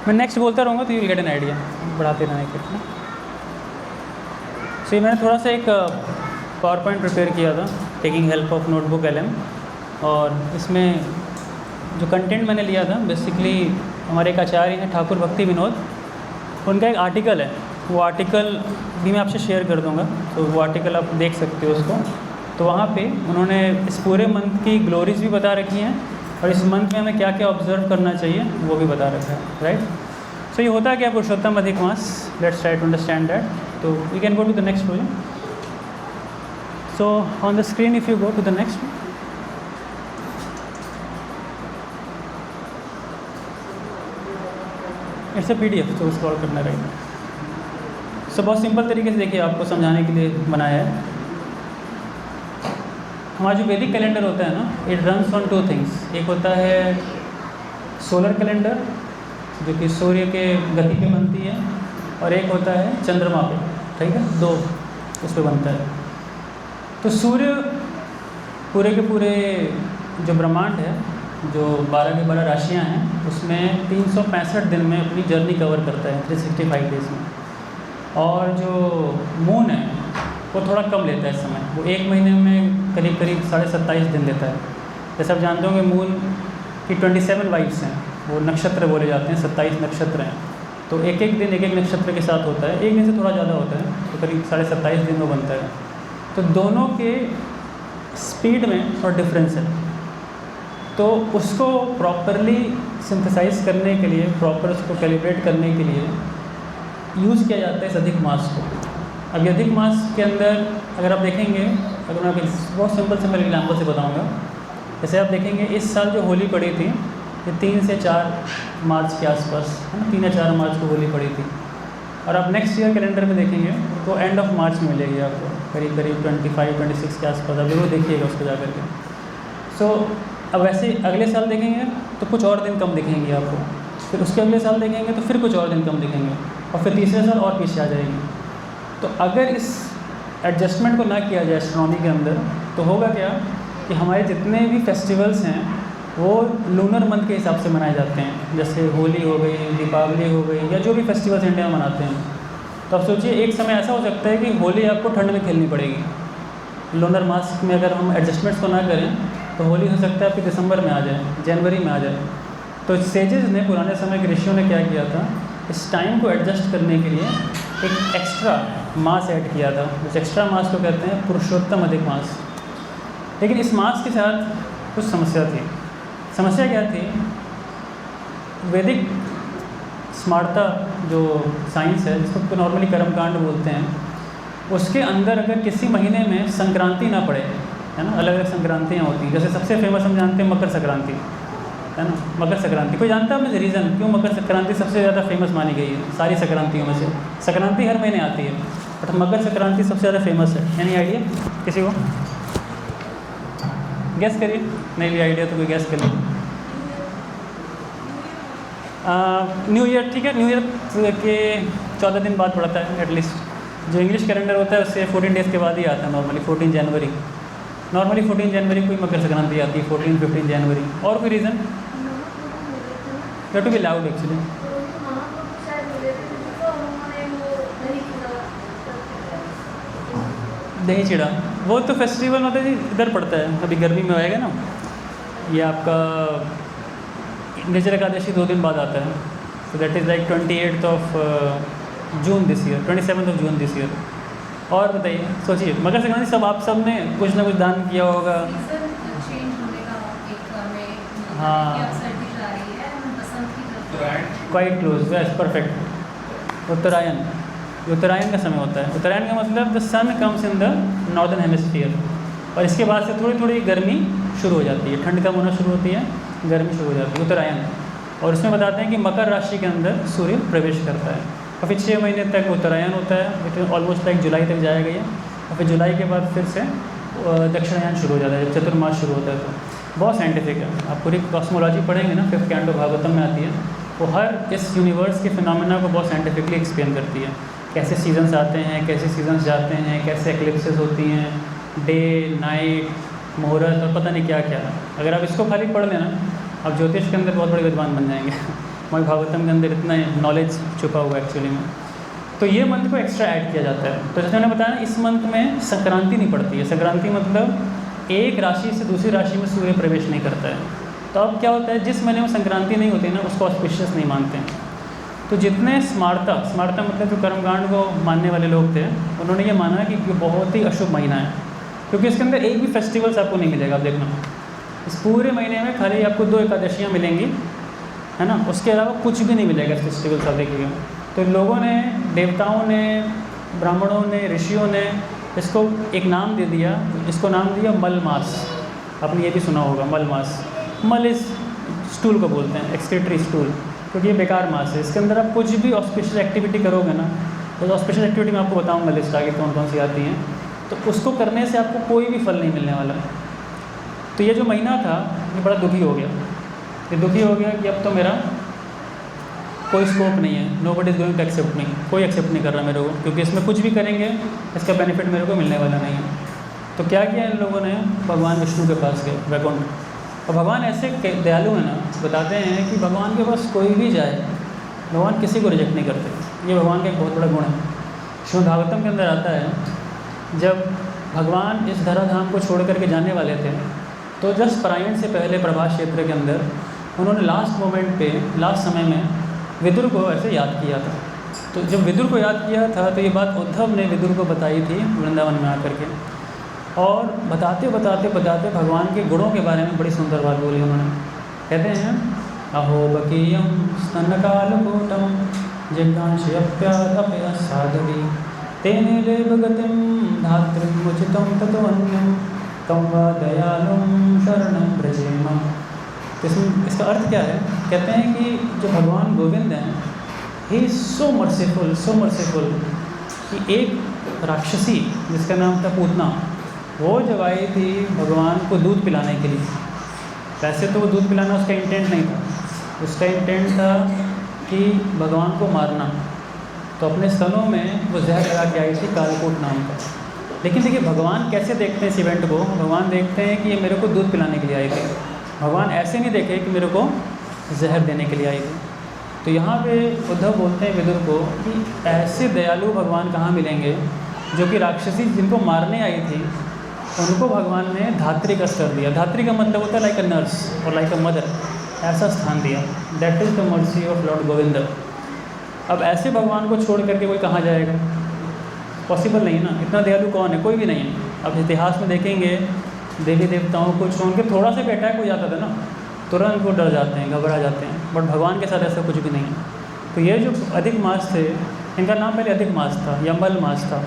मैं नेक्स्ट बोलता रहूँगा तो you will get an idea, बढ़ाते रहना एक। सो मैंने थोड़ा सा एक पावर पॉइंट प्रिपेयर किया था taking help of notebook LM, और इसमें जो कंटेंट मैंने लिया था बेसिकली हमारे एक आचार्य हैं ठाकुर भक्ति विनोद, उनका एक आर्टिकल है, वो आर्टिकल भी मैं आपसे शेयर कर दूंगा, तो वो आर्टिकल आप देख सकते हो उसको। तो वहाँ पे उन्होंने इस पूरे मंथ की ग्लोरीज भी बता रखी हैं और इस मंथ में हमें क्या क्या ऑब्जर्व करना चाहिए वो भी बता रखा है, राइट। सो ये होता है क्या पुरुषोत्तम अधिक मास, let's try to understand that. तो we can go to the next project. So on the screen if you go to the next, it's a PDF, तो स्क्रॉल करना रहेगा। सो बहुत सिंपल तरीके से देखिए आपको समझाने के लिए बनाया है। हमारा जो वैदिक कैलेंडर होता है ना, इट रन्स ऑन 2 थिंग्स। एक होता है सोलर कैलेंडर जो कि सूर्य के गति पे बनती है, और एक होता है चंद्रमा पे, ठीक है, 2 उस पर बनता है। तो सूर्य पूरे के पूरे जो ब्रह्मांड है, जो 12 के 12 राशियाँ हैं, उसमें 365 दिन में अपनी जर्नी कवर करता है 365 डेज़ में। और जो मून है वो थोड़ा कम लेता है इस समय, वो 1 महीने में करीब करीब 27.5 दिन लेता है। जैसे आप जानते होंगे मून की 27 वाइफ्स हैं, वो नक्षत्र बोले जाते हैं, 27 नक्षत्र हैं। तो एक एक दिन एक एक नक्षत्र के साथ होता है, एक दिन से थोड़ा ज़्यादा होता है, तो करीब 27.5 दिन में बनता है। तो दोनों के स्पीड में थोड़ा डिफरेंस है, तो उसको प्रॉपरली सिंथेसाइज करने के लिए, प्रॉपर उसको कैलिब्रेट करने के लिए यूज़ किया जाता है इस अधिक मास को। अब अधिक मास के अंदर अगर आप देखेंगे, अगर मैं बहुत सिंपल एग्जाम्पल से बताऊंगा, जैसे आप देखेंगे इस साल जो होली पड़ी थी ये 3 से 4 मार्च के आसपास है ना, 3 या 4 मार्च को होली पड़ी थी। और आप नेक्स्ट ईयर कैलेंडर में देखेंगे तो एंड ऑफ मार्च में मिलेगी आपको, करीब करीब 25-26 के आसपास, आप जरूर देखिएगा उसको जा करके। सो अब वैसे अगले साल देखेंगे तो कुछ और दिन कम दिखेंगी आपको, फिर उसके अगले साल देखेंगे तो फिर कुछ और दिन कम दिखेंगे, और फिर तीसरे साल और पीछे आ जाएगी। तो अगर इस एडजस्टमेंट को ना किया जाए एस्ट्रोनॉमी के अंदर, तो होगा क्या कि हमारे जितने भी फेस्टिवल्स हैं वो लूनर मंथ के हिसाब से मनाए जाते हैं। जैसे होली हो गई, दीपावली हो गई, या जो भी फेस्टिवल्स इंडिया में मनाते हैं। तो आप सोचिए एक समय ऐसा हो सकता है कि होली आपको ठंड में खेलनी पड़ेगी। लूनर मास में अगर हम एडजस्टमेंट्स को ना करें तो होली हो सकता है आपकी दिसंबर में आ जाए, जनवरी में आ जाए। तो सेजेस ने, पुराने समय के ऋषियों ने क्या किया था, इस टाइम को एडजस्ट करने के लिए एक एक्स्ट्रा मास ऐड किया था। उस एक्स्ट्रा मास को कहते हैं पुरुषोत्तम अधिक मास। लेकिन इस मास के साथ कुछ समस्या थी। समस्या क्या थी? वैदिक स्मार्ता जो साइंस है, जिसको नॉर्मली कर्मकांड बोलते हैं, उसके अंदर अगर किसी महीने में संक्रांति ना पड़े, है ना, अलग अलग संक्रांतियाँ होती हैं। जैसे सबसे फेमस हम जानते हैं मकर संक्रांति, है ना, मकर संक्रांति। कोई जानता है अपने रीज़न क्यों मकर संक्रांति सबसे ज़्यादा फेमस मानी गई है सारी संक्रांतियों में से? संक्रांति हर महीने आती है, बट मकर संक्रांति सबसे ज़्यादा फेमस है। एनी आइडिया किसी को? गैस करिए, नहीं भी आइडिया तो कोई गैस कर लीजिए। न्यू ईयर, ठीक है, न्यू ईयर के 14 दिन बाद पड़ता है एटलीस्ट। जो इंग्लिश कैलेंडर होता है उससे 14 डेज़ के बाद ही आता है नॉर्मली, 14 जनवरी। नॉर्मली 14 जनवरी को ही मकर संक्रांति आती है, 14-15 जनवरी। और कोई reason? To be loud actually. दही चिड़ा, वो तो फेस्टिवल मतलब इधर पड़ता है, अभी गर्मी में आएगा ना। ये आपका निर्जला एकादशी 2 दिन बाद आता है, तो that is like 28th of June this year, 27th of June this year. और बताइए, सोचिए मकर संक्रांति सब आप सब ने कुछ ना कुछ दान किया होगा। हाँ, quite close, west perfect. Uttarayan, Uttarayan का समय होता है। उत्तरायण का मतलब the sun comes in the northern hemisphere, और इसके बाद से थोड़ी थोड़ी गर्मी शुरू हो जाती है, ठंड कम होना शुरू होती है, गर्मी शुरू हो जाती है, उत्तरायण। और इसमें बताते हैं कि मकर राशि के अंदर सूर्य प्रवेश करता है, और फिर 6 महीने तक उत्तरायण होता है, लेकिन ऑलमोस्ट लाइक जुलाई तक जाएगा ये। और फिर जुलाई के बाद फिर से दक्षिणायन शुरू हो जाता है, जब चतुर्मास शुरू होता है। तो बहुत साइंटिफिक है, आप पूरी कॉस्मोलॉजी पढ़ेंगे ना, 5th कैंटो भागवतम में आती है, वो हर इस यूनिवर्स के फिनोमेना को बहुत साइंटिफिकली एक्सप्लेन करती है। कैसे सीजन्स आते हैं, कैसे सीजन्स जाते हैं, कैसे एक्लिप्सेस होती हैं, डे नाइट, मुहूर्त और पता नहीं क्या क्या। अगर आप इसको खाली पढ़ लेना, आप ज्योतिष के अंदर बहुत बड़े विद्वान बन जाएंगे। हमारे भागवतम के अंदर इतना नॉलेज छुपा हुआ है एक्चुअली में। तो ये मंथ को एक्स्ट्रा ऐड किया जाता है। तो जैसे मैंने बताया इस मंथ में संक्रांति नहीं पड़ती है। संक्रांति मतलब एक राशि से दूसरी राशि में सूर्य प्रवेश नहीं करता है। तो अब क्या होता है, जिस महीने में संक्रांति नहीं होती ना उसको ऑस्पिशियस नहीं मानते हैं। तो जितने स्मार्ता मतलब जो कर्मकांड को मानने वाले लोग थे, उन्होंने ये माना कि ये बहुत ही अशुभ महीना है, क्योंकि इसके अंदर एक भी फेस्टिवल्स आपको नहीं मिलेगा। आप देखना इस पूरे महीने में खाली आपको 2 एकादशियाँ मिलेंगी, है ना, उसके अलावा कुछ भी नहीं मिलेगा फेस्टिवल्स आप देखिएगा। तो लोगों ने, देवताओं ने, ब्राह्मणों ने, ऋषियों ने इसको एक नाम दे दिया, इसको नाम दिया मल मास। आपने ये भी सुना होगा मल मास। मल इस स्टूल को बोलते हैं, एक्सक्रीटरी स्टूल, क्योंकि ये बेकार मास है। इसके अंदर आप कुछ भी ऑस्पिशियल एक्टिविटी करोगे ना, तो ऑस्पिशियल एक्टिविटी मैं आपको बताऊंगा लिस्ट आगे कौन कौन सी आती हैं, तो उसको करने से आपको कोई भी फल नहीं मिलने वाला। तो ये जो महीना था ये बड़ा दुखी हो गया। ये दुखी हो गया कि अब तो मेरा कोई स्कोप नहीं है, nobody is going to accept me, कोई एक्सेप्ट नहीं कर रहा मेरे को, क्योंकि इसमें कुछ भी करेंगे इसका बेनिफिट मेरे को मिलने वाला नहीं है। तो क्या किया इन लोगों ने, भगवान विष्णु के पास गए, वैकुंठ। और भगवान ऐसे दयालु हैं ना, बताते हैं कि भगवान के पास कोई भी जाए, भगवान किसी को रिजेक्ट नहीं करते। ये भगवान का एक बहुत बड़ा गुण है। श्रीमद् भागवतम के अंदर आता है, जब भगवान इस धराधाम को छोड़ करके जाने वाले थे, तो जस्ट परायण से पहले प्रभास क्षेत्र के अंदर उन्होंने लास्ट मोमेंट पे, लास्ट समय में विदुर को ऐसे याद किया था। तो जब विदुर को याद किया था तो ये बात उद्धव ने विदुर को बताई थी वृंदावन में आकर के, और बताते बताते बताते भगवान के गुणों के बारे में बड़ी सुंदर बात बोली उन्होंने। कहते हैं, अहो बकीयम स्तनकालकूटम जिज्ञास्यप्यादपय साधवी तेने लेवगतिम धातृमुचितं ततोऽन्यं तं वा दयालुं शरणं व्रजेम। इसका अर्थ क्या है? कहते हैं कि जो भगवान गोविंद हैं, ही इज़ सो मर्सीफुल कि एक राक्षसी जिसका नाम था पूतना, वो जब आई थी भगवान को दूध पिलाने के लिए। वैसे तो वो दूध पिलाना उसका इंटेंट नहीं था, उसका इंटेंट था कि भगवान को मारना। तो अपने स्तनों में वो जहर लगा के आई थी कालकूट नाम का। लेकिन देखिए भगवान कैसे देखते हैं इस इवेंट को। भगवान देखते हैं कि ये मेरे को दूध पिलाने के लिए आई थी। भगवान ऐसे नहीं देखे कि मेरे को जहर देने के लिए आई थी। तो यहाँ पे उद्धव बोलते हैं विदुर को कि ऐसे दयालु भगवान कहाँ मिलेंगे, जो कि राक्षसी जिनको मारने आई थी उनको भगवान ने धात्री का स्तर दिया। धात्री का मतलब होता है लाइक अ नर्स और लाइक अ मदर, ऐसा स्थान दिया। That is the mercy of Lord Govind. अब ऐसे भगवान को छोड़ करके कोई कहाँ जाएगा? पॉसिबल नहीं है ना। इतना दयालु कौन है? कोई भी नहीं है। अब इतिहास में देखेंगे देवी देवताओं को छोड़ के थोड़ा सा भी अटैक हो जाता था ना, तुरंत वो डर जाते हैं, घबरा जाते हैं। बट भगवान के साथ ऐसा कुछ भी नहीं है। तो ये जो अधिक मास थे, इनका नाम पहले अधिक मास था या मल मास था।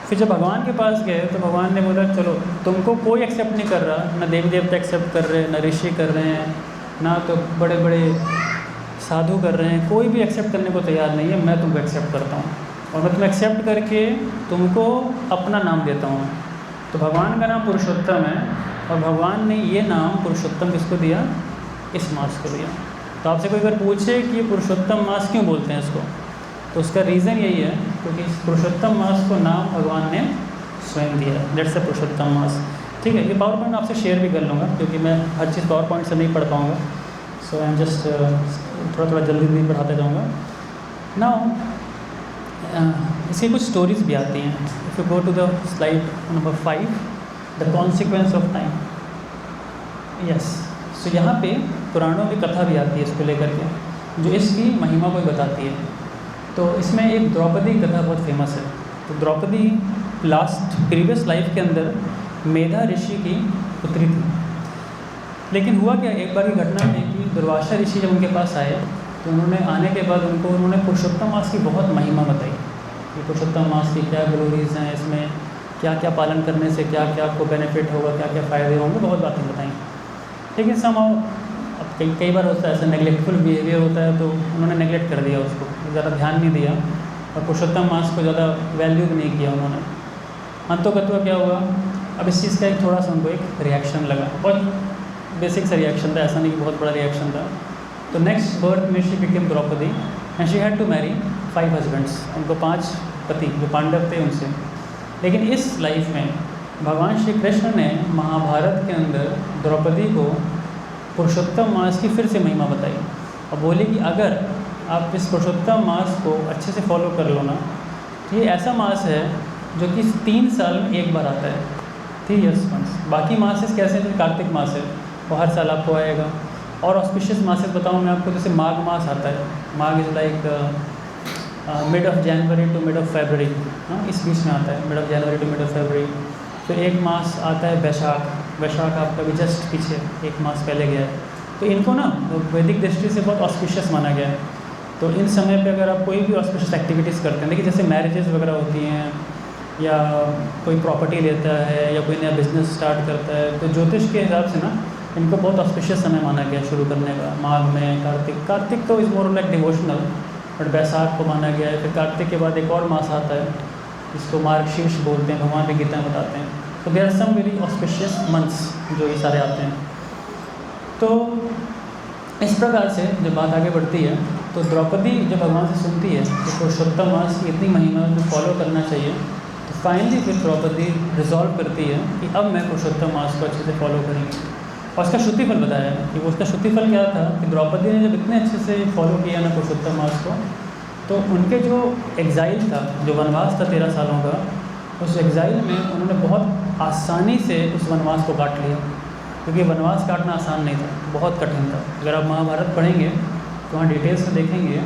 फिर जब भगवान के पास गए तो भगवान ने बोला चलो, तुमको कोई एक्सेप्ट नहीं कर रहा, ना देवी देवता एक्सेप्ट कर रहे हैं, ना ऋषि कर रहे हैं, ना तो बड़े बड़े साधु कर रहे हैं, कोई भी एक्सेप्ट करने को तैयार नहीं है। मैं तुमको एक्सेप्ट करता हूँ और मैं तुम्हें एक्सेप्ट करके तुमको अपना नाम देता हूँ। तो भगवान का नाम पुरुषोत्तम है, और भगवान ने ये नाम पुरुषोत्तम किसको दिया? इस मास को दिया। तो आपसे कोई अगर पूछे कि ये पुरुषोत्तम मास क्यों बोलते हैं इसको, तो उसका रीज़न यही है क्योंकि इस पुरुषोत्तम मास को नाम भगवान ने स्वयं दिया। दैट्स अ पुरुषोत्तम मास। ठीक है, ये पावर पॉइंट आपसे शेयर भी कर लूँगा क्योंकि मैं हर चीज़ पावर पॉइंट से नहीं पढ़ पाऊँगा। सो आई एम जस्ट थोड़ा जल्दी नहीं पढ़ाते जाऊँगा। नाउ इसकी कुछ स्टोरीज भी आती हैं। If you go to the slide number 5, the consequence of time. Yes, so यहाँ पे पुराणों में कथा भी आती है इसको लेकर के, जो इसकी महिमा को बताती है। तो इसमें एक द्रौपदी कथा बहुत फेमस है। तो द्रौपदी प्रीवियस लाइफ के अंदर मेधा ऋषि की पुत्री थी। लेकिन हुआ क्या, एक बार की घटना है कि दुर्वासा ऋषि जब उनके पास आए तो उन्होंने आने के बाद उन्होंने पुरुषोत्तम मास की बहुत महिमा बताई कि पुरुषोत्तम मास की क्या ग्लोरीज हैं, इसमें क्या क्या पालन करने से क्या क्या आपको बेनिफिट होगा, क्या क्या फ़ायदे होंगे, बहुत बातें बताई। लेकिन समाओ अब कई बार होता है ऐसा नेगलेक्टफुल बिहेवियर होता है, तो उन्होंने नेगलेक्ट कर दिया उसको, ज़्यादा ध्यान नहीं दिया और पुरुषोत्तम मास को ज़्यादा वैल्यू भी नहीं किया उन्होंने। अंतोगत्वा क्या हुआ, अब इस चीज़ का एक थोड़ा सा उनको एक रिएक्शन लगा। बहुत बेसिक सा रिएक्शन था, ऐसा नहीं कि बहुत बड़ा रिएक्शन था। तो नेक्स्ट बर्थ में she became Draupadi and she had to marry 5 husbands. उनको 5 पति जो पांडव थे उनसे। लेकिन इस लाइफ में भगवान श्री कृष्ण ने महाभारत के अंदर द्रौपदी को पुरुषोत्तम मास की फिर से महिमा बताई। और बोले कि अगर आप इस पुरुषोत्तम मास को अच्छे से फॉलो कर लो ना, तो ये ऐसा मास है जो कि 3 साल में एक बार आता है, 3 ईयर्स मंथ्स। बाकी मासेस कैसे हैं, जैसे कार्तिक मास है वो हर साल आपको आएगा। और ऑस्पिशियस मासेस बताऊँ मैं आपको, जैसे माघ मास आता है। Magh is like mid of January to mid of February, हाँ इस बीच में आता है, mid of January to mid of February. फिर एक मास आता है बैशाख, बैशाख आपका भी जस्ट पीछे एक मास पहले गया है। तो इनको ना वैदिक दृष्टि से बहुत ऑस्पिशियस माना गया है। तो इन समय पे अगर आप कोई भी ऑस्पिशियस एक्टिविटीज़ करते हैं, देखिए जैसे मैरिजेस वगैरह होती हैं, या कोई प्रॉपर्टी लेता है, या कोई नया बिजनेस स्टार्ट करता है, तो ज्योतिष के हिसाब से ना इनको बहुत ऑस्पिशियस समय माना गया शुरू करने का। माघ में कार्तिक तो is more like devotional, but बैसाख को माना गया है। फिर कार्तिक के बाद एक और मास आता है जिसको मार्गशीर्ष बोलते हैं, भगवान भी गीता में बताते हैं। तो there are some very auspicious months जो ये सारे आते हैं। तो इस प्रकार से जब बात आगे बढ़ती है, तो द्रौपदी जब भगवान से सुनती है कि पुरुषोत्तम मास की इतनी महिमा जो फॉलो करना चाहिए, तो फाइनली फिर द्रौपदी रिजॉल्व करती है कि अब मैं पुरुषोत्तम मास को अच्छे से फॉलो करेंगी। और उसका श्रुतिफल बताया कि वो उसका श्रुतिफल क्या था कि द्रौपदी ने जब इतने अच्छे से फॉलो किया ना पुरुषोत्तम मास को, तो उनके जो एग्ज़ाइल था, जो वनवास था 13 सालों का, उस एग्ज़ाइल में उन्होंने बहुत आसानी से उस वनवास को काट लिया। क्योंकि वनवास काटना आसान नहीं था, बहुत कठिन था। अगर आप महाभारत पढ़ेंगे तो वहाँ डिटेल्स में देखेंगे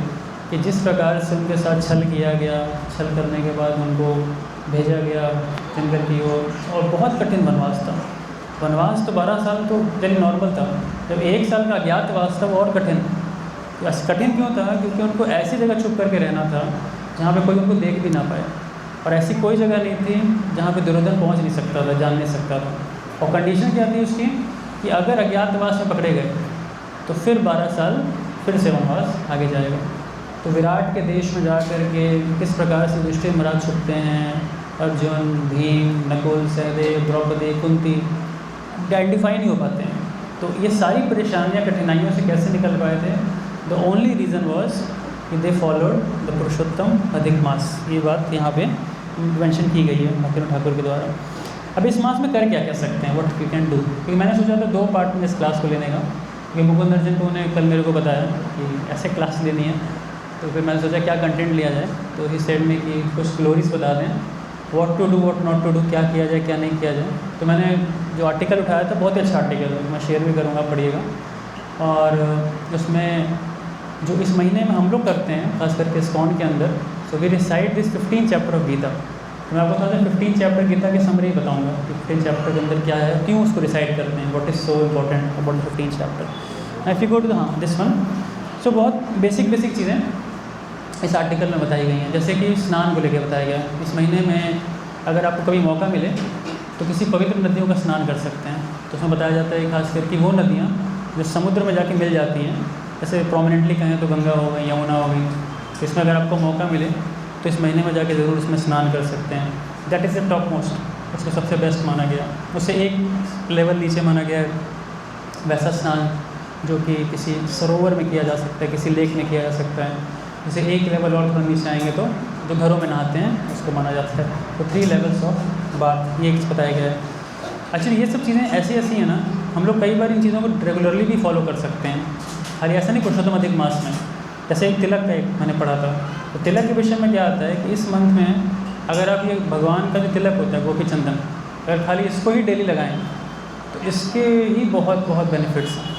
कि जिस प्रकार से उनके साथ छल किया गया, छल करने के बाद उनको भेजा गया जंगल की ओर, और बहुत कठिन वनवास था। वनवास तो 12 साल तो चलिए नॉर्मल था, जब 1 साल का अज्ञातवास था वो और कठिन। कठिन क्यों था? क्योंकि उनको ऐसी जगह छुप करके रहना था जहाँ पे कोई उनको देख भी ना पाए, और ऐसी कोई जगह नहीं थी जहाँ पे दुर्योधन पहुँच नहीं सकता था, जान नहीं सकता था। और कंडीशन क्या थी उसकी कि अगर अज्ञातवास में पकड़े गए तो फिर 12 साल फिर से वनवास आगे जाएगा। तो विराट के देश में जा कर के किस प्रकार से युधिष्ठिर महाराज छुपते हैं, अर्जुन, भीम, नकुल, सहदेव, द्रौपदी, कुंती आइडेंटिफाई नहीं हो पाते हैं। तो ये सारी परेशानियाँ, कठिनाइयों से कैसे निकल पाए थे? द ओनली रीज़न वॉज कि दे फॉलोड द पुरुषोत्तम अधिक मास। ये बात यहाँ पे मेंशन की गई है भक्तिनाथ ठाकुर के द्वारा। अब इस मास में कर क्या कह सकते हैं, व्हाट यू कैन डू? क्योंकि मैंने सोचा था 2 पार्ट में इस क्लास को लेने का, क्योंकि मुकुंद अर्जुन को ने कल मेरे को बताया कि ऐसे क्लास लेनी है, तो फिर मैंने सोचा क्या कंटेंट लिया जाए। तो ही सेड में कि कुछ ग्लोरीज बता दें, what to do what not to do, क्या किया जाए क्या नहीं किया जाए। तो मैंने जो आर्टिकल उठाया था बहुत ही अच्छा आर्टिकल है, मैं शेयर भी करूँगा, पढ़िएगा। और उसमें जो इस महीने में हम लोग करते हैं खास करके इस्कॉन के अंदर, so we recite this 15 chapter of Gita. तो मैं आपको थोड़ा सा 15 चैप्टर गीता की समरी बताऊंगा कि 15 चैप्टर के अंदर क्या है, क्यों उसको रिसाइट करते हैं, what is so important about 15 chapter. If you go to this one, so बहुत बेसिक चीज़ें इस आर्टिकल में बताई गई हैं। जैसे कि स्नान को लेकर बताया गया है। इस महीने में अगर आपको कभी मौका मिले तो किसी पवित्र नदियों का स्नान कर सकते हैं। तो उसमें बताया जाता है खास करके वो नदियाँ जो समुद्र में जाके मिल जाती हैं, जैसे प्रोमिनेंटली कहें तो गंगा हो गई, यमुना हो गई। तो इसमें अगर आपको मौका मिले तो इस महीने में जाके ज़रूर इसमें स्नान कर सकते हैं। That is the top most, उसको सबसे बेस्ट माना गया। उससे एक लेवल नीचे माना गया है वैसा स्नान जो कि किसी सरोवर में किया जा सकता है, किसी लेक में किया जा सकता है। जैसे एक लेवल और थोड़ा नीचे आएंगे तो जो घरों में नहाते हैं उसको माना जाता है। तो 3 लेवल्स ऑफ बात ये बताया गया है। एक्चुअली ये सब चीज़ें ऐसी हैं ना, हम लोग कई बार इन चीज़ों को रेगुलरली भी फॉलो कर सकते हैं, खाली ऐसा नहीं पुरुषोत्तम अधिक मास में। जैसे एक तिलक का एक मैंने पढ़ा था, तो तिलक के विषय में क्या आता है कि इस मंथ में अगर आप ये भगवान का जो तिलक होता है गोपी चंदन, अगर खाली इसको ही डेली लगाएं तो इसके ही बहुत बेनिफिट्स हैं।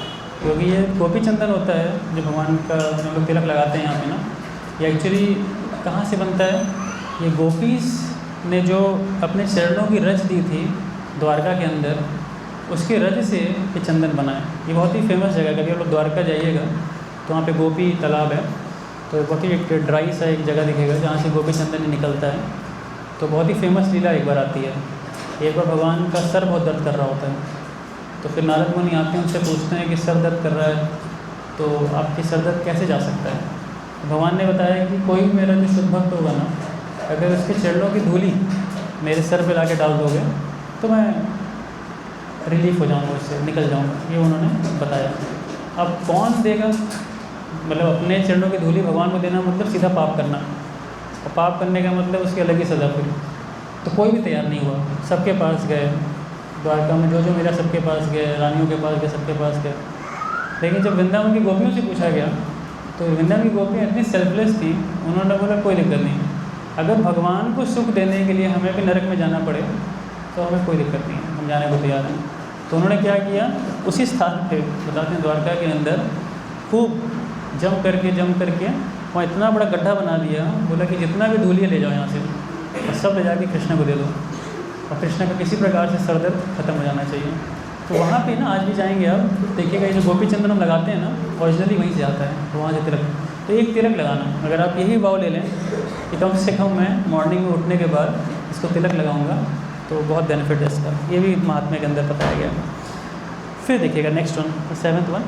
क्योंकि ये गोपी चंदन होता है जो भगवान का जो लोग तिलक लगाते हैं यहाँ पे ना, ये एक्चुअली कहाँ से बनता है? ये गोपीस ने जो अपने चरणों की रज दी थी द्वारका के अंदर, उसके रज से ये चंदन बना है। ये बहुत ही फेमस जगह है, कभी आप लोग द्वारका जाइएगा तो वहाँ पे गोपी तालाब है, तो बहुत ही एक ड्राई सा एक जगह दिखेगा जहाँ से गोपी चंदन निकलता है। तो बहुत ही फेमस लीला एक बार आती है। एक बार भगवान का सर बहुत दर्द कर रहा होता है, तो फिर नारद मुनि आते हैं, उनसे पूछते हैं कि सर दर्द कर रहा है तो आपकी सर दर्द कैसे जा सकता है? तो भगवान ने बताया कि कोई भी मेरा जो शुद्ध भक्त होगा ना, अगर उसके चरणों की धूली मेरे सर पे ला के डाल दोगे तो मैं रिलीफ हो जाऊँगा, उससे निकल जाऊँगा। ये उन्होंने बताया। अब कौन देगा? मतलब अपने चरणों की धूली भगवान को देना मतलब सीधा पाप करना, और पाप करने का मतलब उसकी अलग ही सज़ा फिर। तो कोई भी तैयार नहीं हुआ, सबके पास गए द्वारका में, जो मेरा सबके पास गए, रानियों के पास गए, सबके पास गए। लेकिन जब वृंदावन की गोपियों से पूछा गया तो वृंदावन की गोपियाँ इतनी सेल्फलेस थी, उन्होंने बोला कोई दिक्कत नहीं, अगर भगवान को सुख देने के लिए हमें भी नरक में जाना पड़े तो हमें कोई दिक्कत नहीं है, हम जाने को तैयार हैं। तो उन्होंने क्या किया, उसी स्थान पे बताते हैं द्वारका के अंदर खूब जम करके वहाँ इतना बड़ा गड्ढा बना दिया, बोला कि जितना भी धूलिया ले जाओ यहाँ से और सब ले जाके कृष्ण को दे दो, और कृष्ण का किसी प्रकार से सर दर्द खत्म हो जाना चाहिए। तो वहाँ पे ना आज भी जाएंगे आप, देखिएगा ये जो गोपी चंदन हम लगाते हैं ना, ओरिजिनली वहीं से आता है, तो वहाँ से तिलक, तो एक तिलक लगाना, अगर आप यही भाव ले लें कि कम से कम मैं मॉर्निंग में उठने के बाद इसको तिलक लगाऊंगा तो बहुत बेनिफिट है इसका, ये भी महात्मा के अंदर बताया गया। फिर देखिएगा नेक्स्ट वन, 7th वन,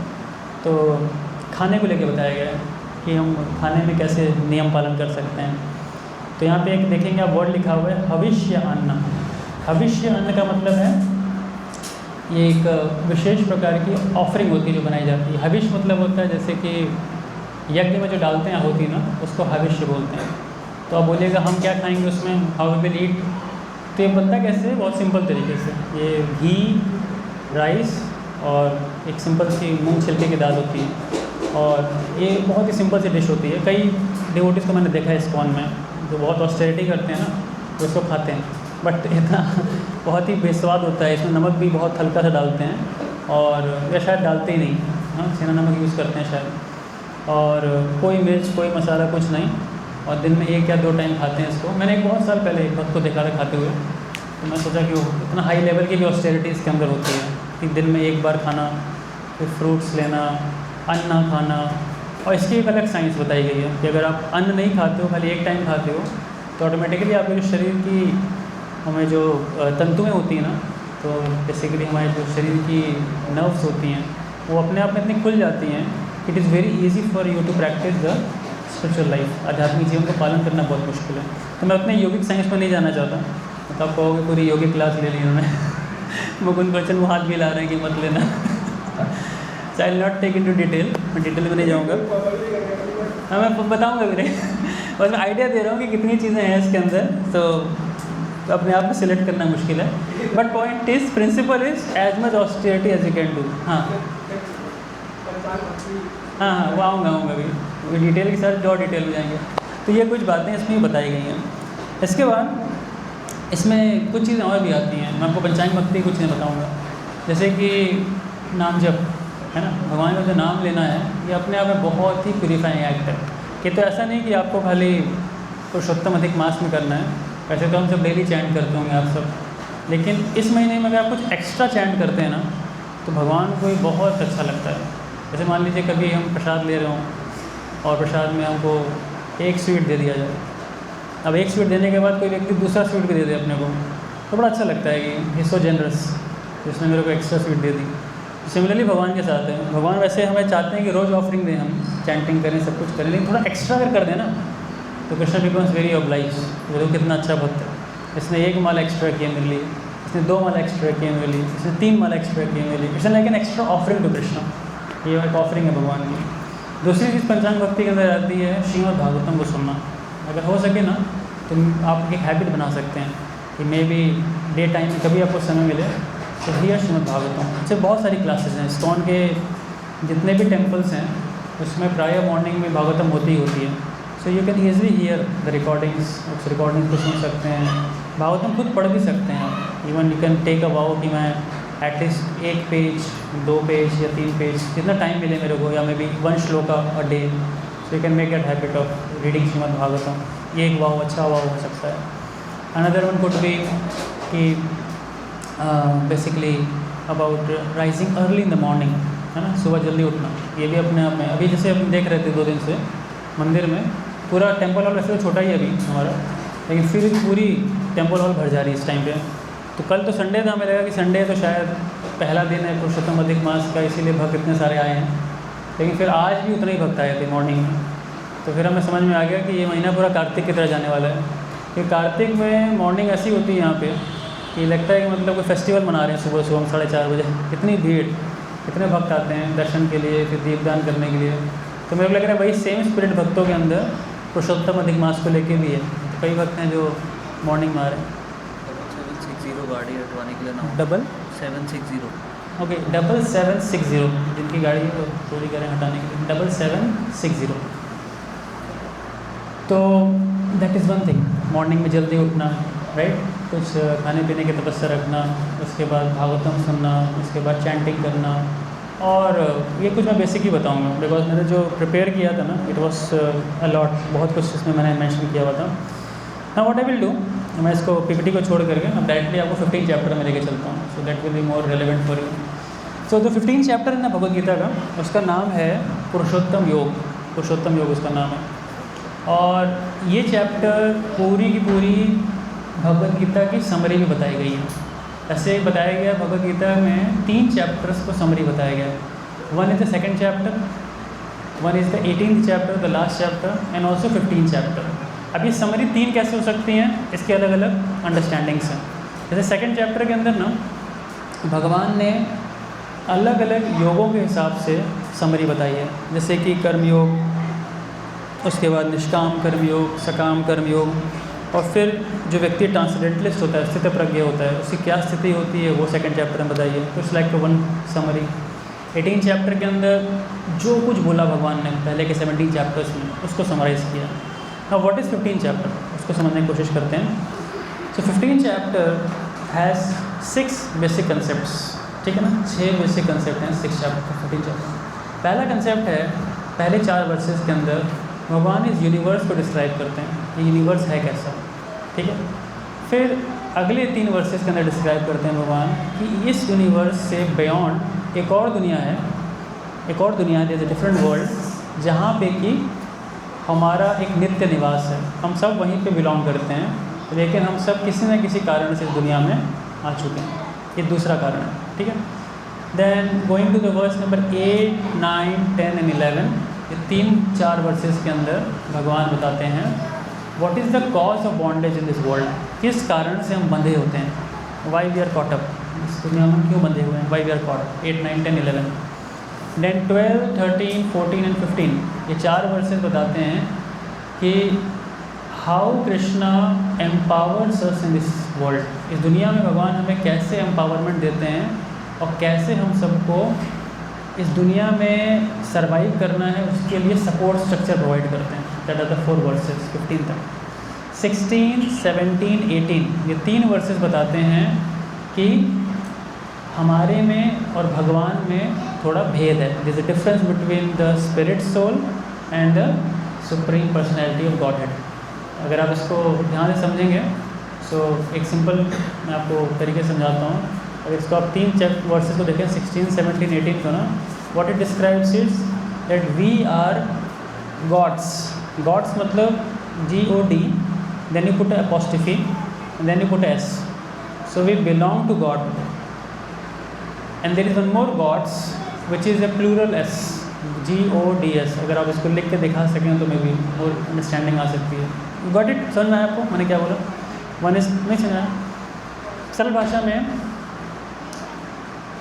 तो खाने को लेके बताया गया है कि हम खाने में कैसे नियम पालन कर सकते हैं। तो यहाँ पे एक देखेंगे आप वर्ड लिखा हुआ है हविष्य अन्न। हविष्य अन्न का मतलब है ये एक विशेष प्रकार की ऑफरिंग होती है जो बनाई जाती है। हविष्य मतलब होता है जैसे कि यज्ञ में जो डालते हैं आहुति ना, उसको हविष्य बोलते हैं। तो आप बोलिएगा हम क्या खाएंगे उसमें, हाउ वी विल ईट, तो ये बनता कैसे, बहुत सिंपल तरीके से, ये घी, राइस और एक सिंपल सी मूंग छिलके की दाल होती है, और ये बहुत ही सिंपल सी डिश होती है। कई डिवोटीज़ को मैंने देखा है इस्कॉन में जो बहुत ऑस्टेरिटी करते हैं ना, तो इसको खाते हैं, बट इतना बहुत ही बेस्वाद होता है, इसमें नमक भी बहुत हल्का सा डालते हैं, और या शायद डालते ही नहीं, हाँ सेना नमक यूज़ करते हैं शायद, और कोई मिर्च कोई मसाला कुछ नहीं, और दिन में 1 या 2 टाइम खाते हैं इसको। मैंने एक बहुत साल पहले एक वक्त को देखा था खाते हुए, तो मैं सोचा कि वो इतना हाई लेवल की भी ऑस्टेरिटी इसके अंदर होती है कि दिन में 1 बार खाना, फिर फ्रूट्स लेना, अन्न ना खाना, और इसकी एक अलग साइंस बताई गई है कि अगर आप अन्न नहीं खाते हो, खाली 1 टाइम खाते हो, तो ऑटोमेटिकली आपके जो शरीर की हमें जो तंतुएँ होती हैं ना, तो बेसिकली हमारे जो शरीर की नर्व्स होती हैं वो अपने आप में इतनी खुल जाती हैं, it is very easy for you to practise the spiritual life. आध्यात्मिक जीवन का पालन करना बहुत मुश्किल है। तो मैं अपने यौगिक साइंस में नहीं जाना चाहता, तो आप कहोगे पूरी यौगिक क्लास ले ली उन्होंने मुकुंद बच्चन वो हाथ भी ला रहे हैं कि मत लेना so I will not take into detail, मैं डिटेल में नहीं जाऊँगा, हाँ मैं बताऊँगा भी नहीं बस मैं आइडिया दे रहा हूँ कि कितनी चीज़ें हैं इसके अंदर, तो अपने आप में सिलेक्ट करना मुश्किल है, but point is principle is as much austerity as you can do. हाँ हाँ वो आऊँगा अभी डिटेल के साथ, और डिटेल में जाएंगे। तो ये कुछ बातें इसमें बताई गई हैं। इसके बाद इसमें कुछ चीज़ें और भी आती हैं, मैं आपको पंचांग भक्ति कुछ नहीं बताऊँगा, जैसे कि नाम जप है ना, भगवान का जो नाम लेना है ये अपने आप में बहुत ही प्यूरीफाइंग एक्ट है। कि तो ऐसा नहीं कि आपको खाली पुरुषोत्तम अधिक मास में करना है, वैसे तो हम सब डेली चैंट करते होंगे आप सब, लेकिन इस महीने में अगर आप कुछ एक्स्ट्रा चैंट करते हैं ना तो भगवान को ये बहुत अच्छा लगता है। जैसे मान लीजिए कभी हम प्रसाद ले रहे हों और प्रसाद में हमको 1 स्वीट दे दिया जाए, अब 1 स्वीट देने के बाद कोई व्यक्ति दूसरा स्वीट भी दे दे अपने को, तो बड़ा अच्छा लगता है कि ही सो जेनरस, जिसने मेरे को extra sweet they the. Similarly भगवान के साथ है, भगवान वैसे हमें चाहते हैं कि रोज़ ऑफरिंग दें, हम चैंटिंग करें, सब कुछ करें, लेकिन थोड़ा एक्स्ट्रा अगर कर दें ना तो कृष्ण बिकम्स वेरी ऑब्लाइज। देखो कितना अच्छा भक्त है, इसने 1 माला एक्स्ट्रा किए मेरे लिए, इसने 2 माला एक्स्ट्रा किए मेरे लिए, इसने 3 माला एक्स्ट्रा किए मेरे लिए, इसने like an extra offering to Krishna, ये एक ऑफरिंग है भगवान की। दूसरी चीज़ पंचांग भक्ति के अंदर आती है श्रीमद् भागवतम को सुनना। अगर हो सके ना तो आप एक हैबिट बना सकते हैं कि मे बी डे टाइम में कभी आपको समय मिले तो हियर श्रीमद् भागवतम। इससे बहुत सारी क्लासेस हैं, इस्कॉन के जितने भी टेम्पल्स हैं उसमें प्रायः मॉर्निंग में भागवतम होती ही होती है। So you can easily here the recordings, उस रिकॉर्डिंग को सुन सकते हैं, भागवतम खुद पढ़ भी सकते हैं आप। Even you can take a vow कि मैं एटलीस्ट 1 पेज 2 पेज या 3 पेज जितना टाइम मिले मेरे को, या मे बी 1 श्लोक a day, so you can make that habit of reading Shrimad Bhagavatam. ये एक वाव अच्छा वाव हो सकता है। अनदर वन कुड बी कि basically about rising early in the morning, है ना, सुबह जल्दी उठना। ये भी अपने आप में, अभी जैसे हम देख रहे थे 2 दिन से मंदिर में पूरा टेम्पल हॉल, वैसे तो छोटा ही है अभी हमारा, लेकिन फिर पूरी टेम्पल हॉल भर जा रही है इस टाइम पे। तो कल तो संडे था, हमें लगा कि संडे तो शायद पहला दिन है पुरुषोत्तम अधिक मास का, इसीलिए भक्त इतने सारे आए हैं, लेकिन फिर आज भी उतने ही भक्त आए थे मॉर्निंग में। तो फिर हमें समझ में आ गया कि ये महीना पूरा कार्तिक की तरह जाने वाला है। फिर कार्तिक में मॉर्निंग ऐसी होती है यहाँ पे कि लगता है कि मतलब कोई फेस्टिवल मना रहे हैं सुबह सुबह 4:30 बजे, इतनी भीड़, इतने भक्त आते हैं दर्शन के लिए, फिर दीपदान करने के लिए। तो मेरे को लग रहा है वही सेम स्पिरिट भक्तों के अंदर पुरुषोत्तम अधिक मास को लेके भी है। तो कई भक्त हैं जो मॉर्निंग में आ रहे हैं। 760 गाड़ी हटवाने के लिए ना, डबल 760 ओके 7760, जिनकी गाड़ी है वो चोरी करें हटाने के लिए 7760। तो that is one thing, morning में जल्दी उठना, राइट, कुछ खाने पीने की तपस्या रखना, उसके बाद भागवतम सुनना, उसके बाद चैंटिंग करना, और ये कुछ मैं बेसिक ही बताऊंगा बिकॉज मैंने जो प्रिपेयर किया था ना इट वाज अलॉट, बहुत कुछ इसमें मैंने मेंशन किया हुआ था। हाँ व्हाट आई विल डू, मैं इसको पीपीटी को छोड़ करके अब डायरेक्टली आपको 15 चैप्टर में लेके चलता हूँ, so that will be more relevant for you. So जो 15 चैप्टर है ना भगवद गीता का, उसका नाम है पुरुषोत्तम योग, पुरुषोत्तम योग उसका नाम है। और ये चैप्टर पूरी की पूरी भगवद गीता की समरी में बताई गई है। ऐसे बताया गया भगवद गीता में 3 चैप्टर्स को समरी बताया गया है। One is the second chapter, one is the 18th chapter, the last chapter, and also 15 chapter. अब ये समरी 3 कैसे हो सकती हैं, इसके अलग अलग अंडरस्टैंडिंग्स हैं। जैसे सेकंड चैप्टर के अंदर ना भगवान ने अलग अलग योगों के हिसाब से समरी बताई है, जैसे कि कर्मयोग, उसके बाद निष्काम कर्मयोग, सकाम कर्मयोग, और फिर जो व्यक्ति ट्रांसडेंटलिस्ट होता है, स्थित प्रज्ञ होता है, उसकी क्या स्थिति होती है वो सेकंड चैप्टर में बताइए। तो it's like one summary. 18 chapter के अंदर जो कुछ बोला भगवान ने पहले के 17 चैप्टर्स में उसको समराइज़ किया। नाउ व्हाट इज़ 15 चैप्टर, उसको समझने की कोशिश करते हैं। सो 15 चैप्टर हैज़ 6 बेसिक कंसेप्ट्स, ठीक है ना, 6 बेसिक कंसेप्ट हैं 6 चैप्टर 15 चैप्टर। पहला कंसेप्ट है, पहले 4 वर्सेस के अंदर भगवान इस यूनिवर्स को डिस्क्राइब करते हैं, ये यूनिवर्स है कैसा, ठीक है। फिर अगले 3 वर्सेस के अंदर डिस्क्राइब करते हैं भगवान कि इस यूनिवर्स से बियॉन्ड एक और दुनिया है, एक और दुनिया है, जैसे डिफरेंट वर्ल्ड, जहाँ पे कि हमारा एक नित्य निवास है। हम सब वहीं पे बिलोंग करते हैं, लेकिन हम सब किसी न किसी कारण से इस दुनिया में आ चुके हैं, ये दूसरा कारण है, ठीक है। Then going to the verse number 8, 9, 10 and 11, ये 3-4 वर्सेस के अंदर भगवान बताते हैं what is the cause of bondage in this world, किस कारण से हम बंधे होते हैं, why we are caught up, इस दुनिया में हम क्यों बंधे हुए हैं, why we are caught. 8, 9, 10, 11। Then 12, 13, 14 and 15, ये 4 वर्सेस बताते हैं कि how Krishna empowers us in this world, इस दुनिया में भगवान हमें कैसे एम्पावरमेंट देते हैं और कैसे हम सबको इस दुनिया में सरवाइव करना है उसके लिए सपोर्ट स्ट्रक्चर प्रोवाइड करते हैं। दैट आर द 4 वर्सेस 15 तक। 16, 17, 18, ये 3 वर्सेस बताते हैं कि हमारे में और भगवान में थोड़ा भेद है, there is a difference between the spirit soul and the supreme personality of Godhead. अगर आप इसको ध्यान से समझेंगे, सो एक सिंपल मैं आपको तरीके से समझाता हूँ। अगर इसको आप 3 वर्सेस को देखें 16, 17, 18 को ना, what it describes is that we are God's. God's मतलब GOD, then you put apostrophe and then you put S, so we belong to God. And there is one more gods which is a plural S, GODS। अगर आप इसको लिख के दिखा सकें तो may be more understanding आ सकती है। गॉट इट, समझ में आया आपको मैंने क्या बोला? वन इज नहीं समझा? सरल भाषा में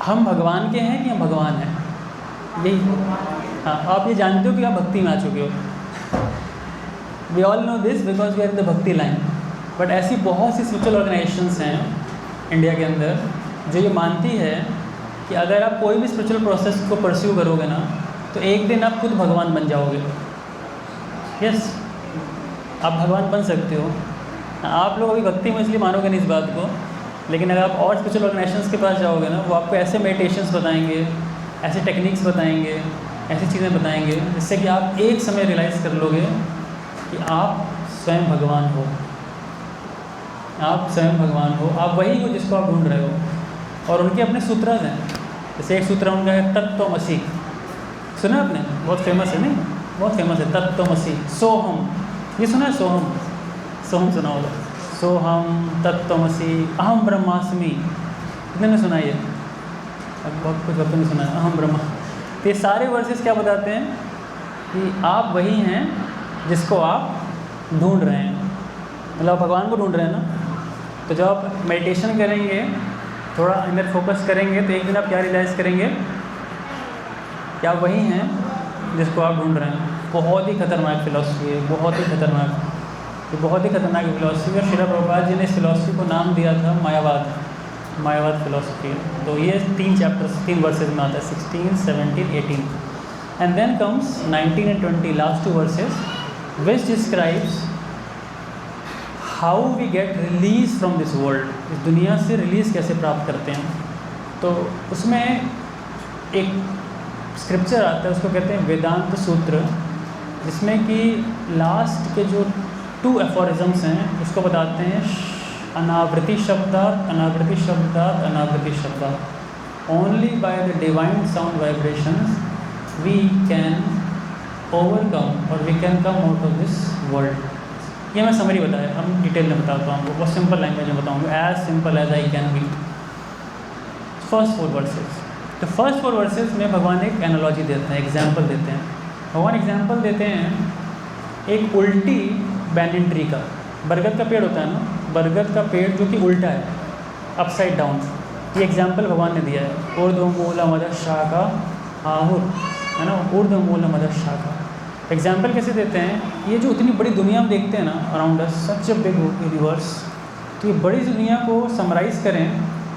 हम भगवान के हैं कि हम भगवान हैं, यही। हाँ, आप ये जानते हो कि आप भक्ति में आ चुके हो। We all know this because we are in the bhakti line. But ऐसी बहुत सी स्पिरिचुअल ऑर्गेनाइजेशंस हैं इंडिया के अंदर जो ये मानती है कि अगर आप कोई भी स्पिरिचुअल प्रोसेस को परस्यू करोगे ना, तो एक दिन आप खुद भगवान बन जाओगे। यस, आप भगवान बन सकते हो। आप लोग अभी भक्ति में इसलिए मानोगे नहीं इस बात को, लेकिन अगर आप और स्पिरिचुअल ऑर्गेनाइजेशंस के पास जाओगे ना, वो आपको ऐसे मेडिटेशंस बताएंगे, ऐसे टेक्निक्स बताएंगे, ऐसी चीज़ें बताएंगे जिससे कि आप एक समय रियलाइज़ कर लोगे कि आप स्वयं भगवान हो, आप स्वयं भगवान हो, आप वही हो जिसको आप ढूंढ रहे हो। और उनके अपने सूत्र हैं, जैसे एक सूत्र उनका है तत्त्वमसि, सुना आपने? बहुत फेमस है, नहीं? बहुत फेमस है तत्त्वमसि। सोहम, ये सुना है? सोहम, सोहम सुना होगा। सोहम तत्त्वमसि अहम ब्रह्मास्मि, कितने ने सुना? ये अब बहुत कुछ भक्तों ने सुना है अहम ब्रह्मा। तो ये सारे वर्सेस क्या बताते हैं कि आप वही हैं जिसको आप ढूंढ रहे हैं, मतलब आप भगवान को ढूंढ रहे हैं ना। तो जब आप मेडिटेशन करेंगे, थोड़ा अंदर फोकस करेंगे, तो एक दिन आप क्या रियलाइज़ करेंगे कि आप वही हैं जिसको आप ढूंढ रहे हैं। बहुत ही खतरनाक फिलॉसफी है, बहुत ही खतरनाक, ये बहुत ही खतरनाक फिलॉसफी है। श्रील प्रभुपाद जी ने इस फिलॉसफी को नाम दिया था मायावाद। मायावाद फिलोसफी है। तो ये 3 चैप्टर्स 3 वर्सेज में आता है, 16, 17, 18। And then comes 19 and 20, last 2 verses, which describes how we get release from this world, इस दुनिया से रिलीज़ कैसे प्राप्त करते हैं। तो उसमें एक स्क्रिप्चर आता है, उसको कहते हैं वेदांत सूत्र, जिसमें कि लास्ट के जो 2 एफोरिज्म्स हैं उसको बताते हैं, अनावृति शब्दात अनावृति शब्दात अनावृति शब्दात, only by the divine sound vibrations we can overcome और we can come out of this world. ये मैं समरी बताया, हम डिटेल में बताता हूँ आपको, बहुत सिंपल लैंग्वेज में बताऊँगा, as simple as I can be. First 4 verses, तो फर्स्ट 4 वर्सेज में भगवान एक एनालॉजी देते हैं, एग्जाम्पल देते हैं। भगवान एग्जाम्पल देते हैं एक उल्टी बैनियन ट्री का, बरगद का पेड़ होता है ना, बरगद का पेड़ जो कि उल्टा है, अपसाइड डाउन, ये एग्जाम्पल भगवान ने दिया है। ऊर्ध्वमूलम अधः शाखा आहुर, है ना, ऊर्ध्वमूलम अधः शाखा। एग्जाम्पल कैसे देते हैं, ये जो इतनी बड़ी दुनिया हम देखते हैं ना around us, such a big universe, तो ये बड़ी दुनिया को समराइज़ करें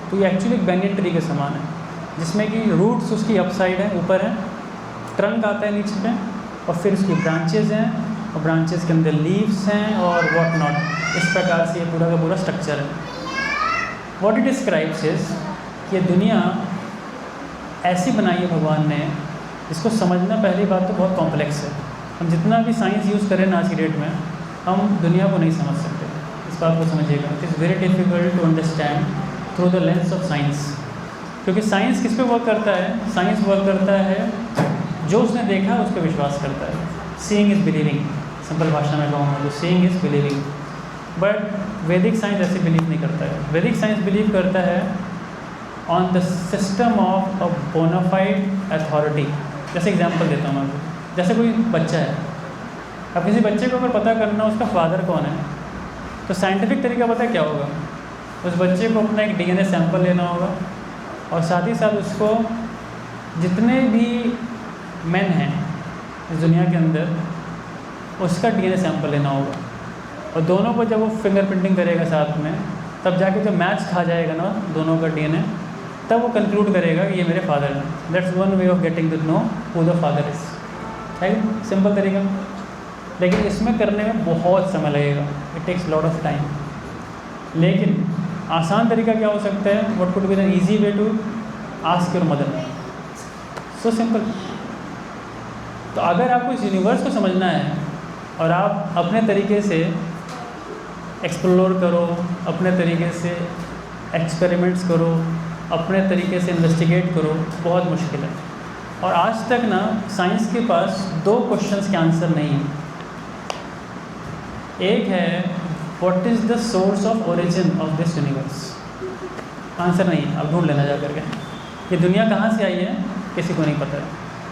तो ये एक्चुअली एक बैनियन ट्री के समान है, जिसमें कि रूट्स उसकी अपसाइड है, ऊपर है, ट्रंक आता है नीचे पे, और फिर उसकी ब्रांचेज हैं, और ब्रांचेज के अंदर लीव्स हैं और व्हाट नॉट। इस प्रकार से ये पूरा का पूरा स्ट्रक्चर है। व्हाट इट डिस्क्राइब्स इज, ये दुनिया ऐसी बनाई है भगवान ने, इसको समझना पहली बात तो बहुत कॉम्प्लेक्स है। हम जितना भी साइंस यूज़ करें आज की डेट में, हम दुनिया को नहीं समझ सकते, इस बात को समझिएगा। It is very difficult to understand through the lens of science, क्योंकि साइंस किस पे वर्क करता है, साइंस वर्क करता है जो उसने देखा उस पर विश्वास करता है। सीइंग इज़ बिलीविंग, सिंपल भाषा में कहूँगा तो seeing is believing. But Vedic science ऐसे बिलीव नहीं करता है। वैदिक साइंस बिलीव करता है on the system of a bona fide authority. जैसे एग्जांपल देता हूँ मैं आपको, जैसे कोई बच्चा है, अब किसी बच्चे को अगर पता करना उसका फादर कौन है, तो साइंटिफिक तरीका पता है क्या होगा, उस बच्चे को अपना एक डीएनए सैंपल लेना होगा, और साथ ही साथ उसको जितने भी मेन हैं इस दुनिया के अंदर उसका डीएनए सैंपल लेना होगा, और दोनों को जब वो फिंगरप्रिंटिंग करेगा साथ में, तब जाके जब मैच खा जाएगा ना दोनों का डीएनए, तब वो कंक्लूड करेगा कि ये मेरे फादर हैं। That's one way of getting to know who the father is. है सिंपल तरीका, लेकिन इसमें करने में बहुत समय लगेगा, it takes lot of time. लेकिन आसान तरीका क्या हो सकता है, what could be the easy way to ask your mother, so simple. तो अगर आपको इस यूनिवर्स को समझना है और आप अपने तरीके से एक्सप्लोर करो, अपने तरीके से एक्सपेरिमेंट्स करो, अपने तरीके से इन्वेस्टिगेट करो, बहुत मुश्किल है। और आज तक ना साइंस के पास 2 क्वेश्चंस के आंसर नहीं है। एक है what is the source of origin of this universe, answer नहीं है, आप ढूंढ लेना जा करके। ये दुनिया कहाँ से आई है किसी को नहीं पता है।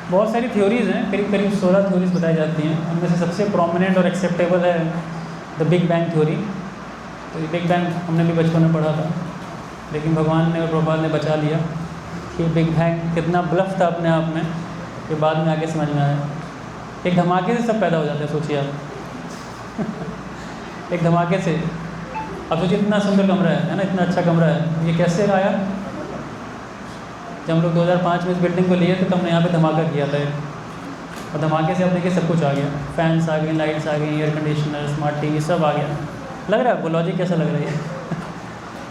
बहुत सारी थ्योरीज़ हैं, करीब करीब 16 थ्योरीज बताई जाती हैं। उनमें से सबसे प्रोमिनेंट और एक्सेप्टेबल है द बिग बैंग थ्योरी। तो ये बिग बैंग हमने भी बचपन में पढ़ा था, लेकिन भगवान ने और प्रभुपाद ने बचा लिया कि बिग बैंग कितना ब्लफ था अपने आप में, ये बाद में आगे समझ में आया। एक धमाके से सब पैदा हो जाता है, सोचिए आप एक धमाके से। अब सोचिए इतना सुंदर कमरा है ना, इतना अच्छा कमरा है, ये कैसे आया? जब हम लोग 2005 में इस बिल्डिंग को लिए थे तो हमने यहाँ पे धमाका किया था, और धमाके से अब देखिए सब कुछ आ गया, फैंस आ गए, लाइट्स आ गई, एयर कंडीशनर, स्मार्ट टीवी, सब आ गया। लग रहा है आपको लॉजिक कैसा लग रहा है?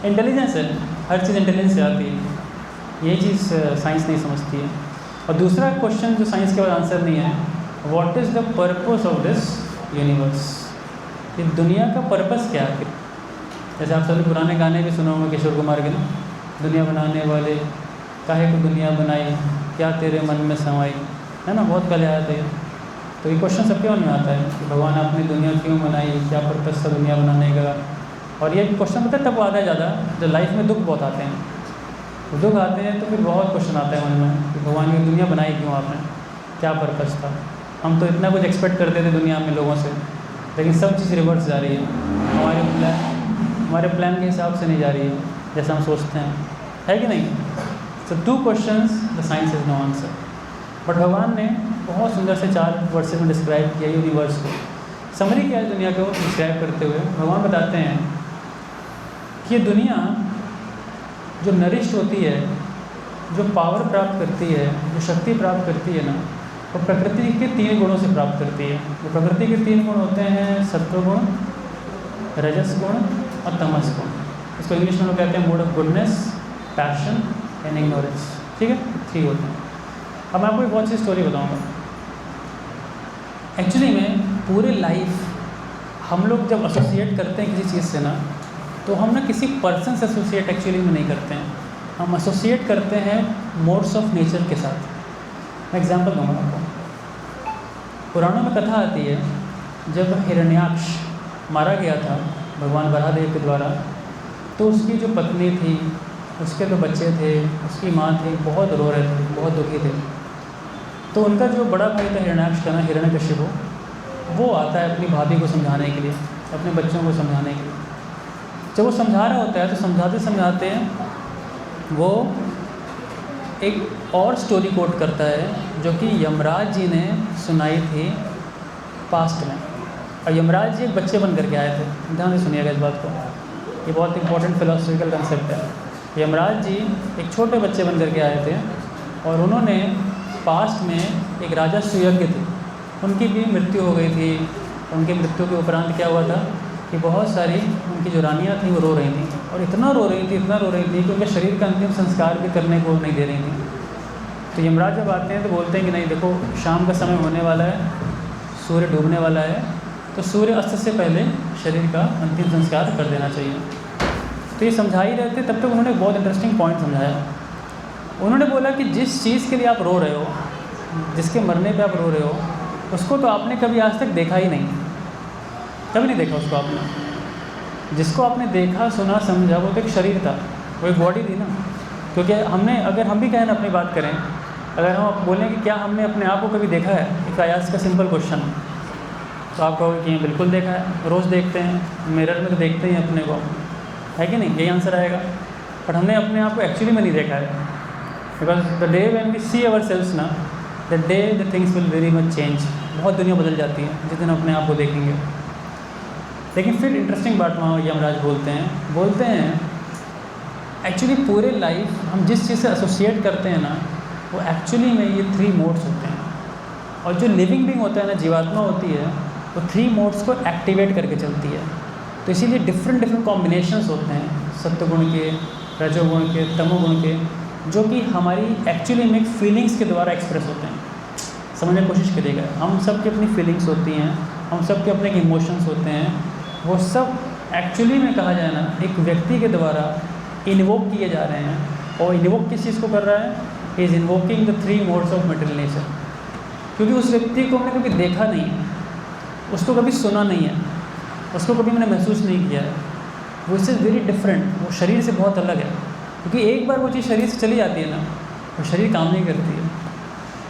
इंटेलिजेंस है, हर चीज़ इंटेलिजेंस से आती है, ये चीज़ साइंस नहीं समझती है। और दूसरा क्वेश्चन जो साइंस के बाद आंसर नहीं है, what is the purpose of this universe, ये दुनिया का पर्पस क्या है? जैसे आप सभी पुराने गाने भी सुने होंगे किशोर कुमार के ना, दुनिया बनाने वाले काहे को दुनिया बनाई, क्या तेरे मन में समाई, है ना, बहुत पहले आया था ये। तो ये क्वेश्चन सबके मन में आता है कि भगवान आपने दुनिया क्यों बनाई, क्या पर्पस था दुनिया बनाने का। और ये क्वेश्चन पता है तब आता है ज़्यादा जब लाइफ में दुख बहुत आते हैं, तो दुख आते हैं तो फिर बहुत क्वेश्चन आता है मन में कि भगवान की दुनिया बनाई क्यों आपने, क्या पर्पस था। हम तो इतना कुछ एक्सपेक्ट करते थे दुनिया में लोगों से, लेकिन सब चीज़ रिवर्स जा रही है, हमारे प्लान के हिसाब से नहीं जा रही है जैसा हम सोचते हैं, है कि नहीं। So 2 questions the science is no answer. But भगवान ने बहुत सुंदर से 4 वर्सेस में डिस्क्राइब किया यूनिवर्स को। समरी क्या है दुनिया को डिस्क्राइब करते हुए, भगवान बताते हैं कि ये दुनिया जो नरिश्ड होती है, जो पावर प्राप्त करती है, जो शक्ति प्राप्त करती है ना, वो प्रकृति के 3 गुणों से प्राप्त करती है। वो प्रकृति के 3 गुण होते हैं सत्वगुण, रजस गुण और तमस गुण। इसको इंग्लिश में लोग कहते हैं mood off goodness, passion and ignorance. ठीक है, 3 होते हैं। अब मैं आपको एक बहुत सी स्टोरी बताऊंगा। एक्चुअली में पूरे लाइफ हम लोग जब एसोसिएट करते हैं किसी चीज़ से ना, तो हम ना किसी पर्सन से एसोसिएट एक्चुअली में नहीं करते हैं, हम एसोसिएट करते हैं मोड्स ऑफ नेचर के साथ। मैं एग्जांपल दूंगा आपको। पुराणों में कथा आती है, जब हिरण्याक्ष मारा गया था भगवान बराहदेव के द्वारा, तो उसकी जो पत्नी थी, उसके 2 बच्चे थे, उसकी माँ थी, बहुत रो रहे थे, बहुत दुखी थे। तो उनका जो बड़ा भाई था हिरण्याक्ष का ना, हिरण्यकशिपु, वो आता है अपनी भाभी को समझाने के लिए, अपने बच्चों को समझाने के लिए। जब वो समझा रहा होता है तो समझाते समझाते वो एक और स्टोरी कोट करता है जो कि यमराज जी ने सुनाई थी पास्ट में। और यमराज जी एक बच्चे बन करके आए थे। ध्यान से सुनिएगा इस बात को, ये बहुत इंपॉर्टेंट फिलोसफिकल कंसेप्ट है। यमराज जी एक छोटे बच्चे बन करके आए थे और उन्होंने पास्ट में एक राजा सुयज्ञ थे, उनकी भी मृत्यु हो गई थी। उनकी मृत्यु के उपरांत क्या हुआ था कि बहुत सारी उनकी जो रानियाँ थीं वो रो रही थीं, और इतना रो रही थी, इतना रो रही थी कि उनके शरीर का अंतिम संस्कार भी करने को नहीं दे रही थी। तो यमराज जब आते हैं तो बोलते हैं कि नहीं देखो, शाम का समय होने वाला है, सूर्य डूबने वाला है, तो सूर्य अस्त से पहले शरीर का अंतिम संस्कार कर देना चाहिए। तो ये समझा ही रहे थे, तब तक उन्होंने बहुत इंटरेस्टिंग पॉइंट समझाया। उन्होंने बोला कि जिस चीज़ के लिए आप रो रहे हो, जिसके मरने पे आप रो रहे हो, उसको तो आपने कभी आज तक देखा ही नहीं, कभी नहीं देखा उसको आपने। जिसको आपने देखा, सुना, समझा, वो तो एक शरीर था, वो एक बॉडी थी ना। क्योंकि हमने, अगर हम भी कहें ना अपनी बात करें, अगर हम बोलें कि क्या हमने अपने आप को कभी देखा है, इफ़ आई आस्क का सिंपल क्वेश्चन, तो आप कहोगे कि बिल्कुल देखा है, रोज़ देखते हैं, मिरर में तो देखते हैं अपने को, है कि नहीं, यही आंसर आएगा। बट हमने अपने आप को एक्चुअली में नहीं देखा है, because the day when we see our cells ना, the day the things will very much change. बहुत दुनिया बदल जाती है जिस दिन अपने आप को देखेंगे। लेकिन फिर इंटरेस्टिंग बात वहाँ यमराज बोलते हैं एक्चुअली पूरे लाइफ हम जिस चीज़ से एसोसिएट करते हैं ना, वो एक्चुअली में ये 3 मोड्स होते हैं। और जो लिविंग बीइंग होता है ना, जीवात्मा होती है, वो 3 मोड्स को एक्टिवेट करके चलती है। तो इसीलिए डिफरेंट कॉम्बिनेशंस होते हैं सत्वगुण के, रजोगुण के, तमोगुण के, जो कि हमारी एक्चुअली में फीलिंग्स के द्वारा एक्सप्रेस होते हैं। समझने की कोशिश करिएगा, हम सब की अपनी फीलिंग्स होती हैं, हम सब के अपने इमोशंस होते हैं, वो सब एक्चुअली में कहा जाए ना, एक व्यक्ति के द्वारा इन्वोक किए जा रहे हैं। और इन्वोक किस चीज़ को कर रहा है? Is invoking the 3 modes of material nature. क्योंकि उस व्यक्ति को हमने कभी देखा नहीं है, उसको कभी सुना नहीं है, उसको कभी मैंने महसूस नहीं किया है, वो इससे वेरी डिफरेंट, वो शरीर से बहुत अलग है। क्योंकि एक बार वो चीज़ शरीर से चली जाती है ना, वो शरीर काम नहीं करती है।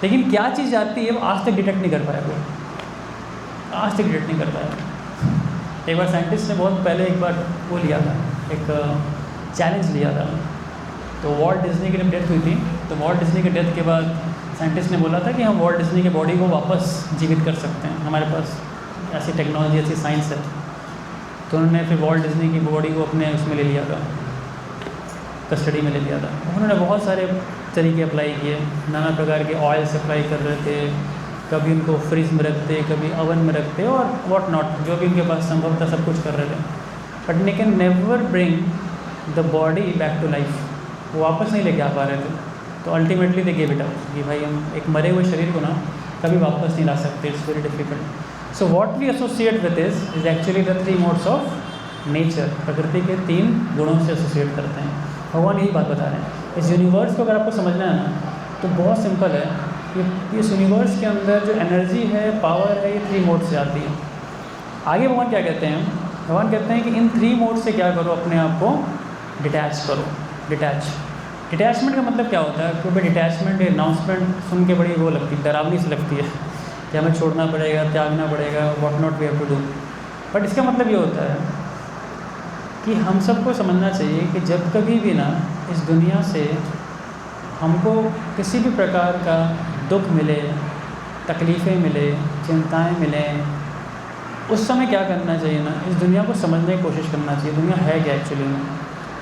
लेकिन क्या चीज़ जाती है वो आज तक डिटेक्ट नहीं कर पाया, वो आज तक डिटेक्ट नहीं कर पाया। एक बार साइंटिस्ट ने बहुत पहले एक बार वो लिया था, एक चैलेंज लिया था। तो वॉल्ट डिज्नी की जब डेथ हुई थी, तो वॉल्ट डिज्नी के डेथ के बाद साइंटिस्ट ने बोला था कि हम वॉल्ट डिज्नी की बॉडी को वापस जीवित कर सकते हैं, हमारे पास ऐसी टेक्नोलॉजी, ऐसी साइंस है। तो उन्होंने फिर वॉल्ट डिज्नी की बॉडी को अपने उसमें ले लिया था, कस्टडी में ले लिया था। उन्होंने बहुत सारे तरीके अप्लाई किए, नाना प्रकार के ऑयल्स अप्लाई कर रहे थे, कभी उनको फ्रिज में रखते, कभी ओवन में रखते, और व्हाट नॉट, जो भी उनके पास संभव था सब कुछ कर रहे थे। But they can never bring the body back to life, वो वापस नहीं लेके आ पा रहे थे। तो ultimately they give it up कि भाई हम एक मरे हुए शरीर को ना कभी वापस नहीं ला सकते, it's very difficult. So what we associate with is actually the 3 modes of nature, प्रकृति के 3 गुणों से एसोसिएट करते हैं। भगवान यही बात बता रहे हैं। इस यूनिवर्स को अगर आपको समझना है ना, तो बहुत सिंपल है कि इस यूनिवर्स के अंदर जो एनर्जी है, पावर है, ये 3 मोड से आती है। आगे भगवान क्या कहते हैं? भगवान कहते हैं कि इन 3 मोड से क्या करो, अपने आप को डिटैच करो। डिटैचमेंट का मतलब क्या होता है? क्योंकि डिटैचमेंट अनाउंसमेंट सुन के बड़ी वो लगती है, डरावनी सी लगती है कि हमें छोड़ना पड़ेगा, त्यागना पड़ेगा, what not we have to do. But इसका मतलब ये होता है कि हम सबको समझना चाहिए कि जब कभी भी ना इस दुनिया से हमको किसी भी प्रकार का दुख मिले, तकलीफ़ें मिले, चिंताएं मिलें, उस समय क्या करना चाहिए ना, इस दुनिया को समझने की कोशिश करना चाहिए। दुनिया है क्या एक्चुअली में?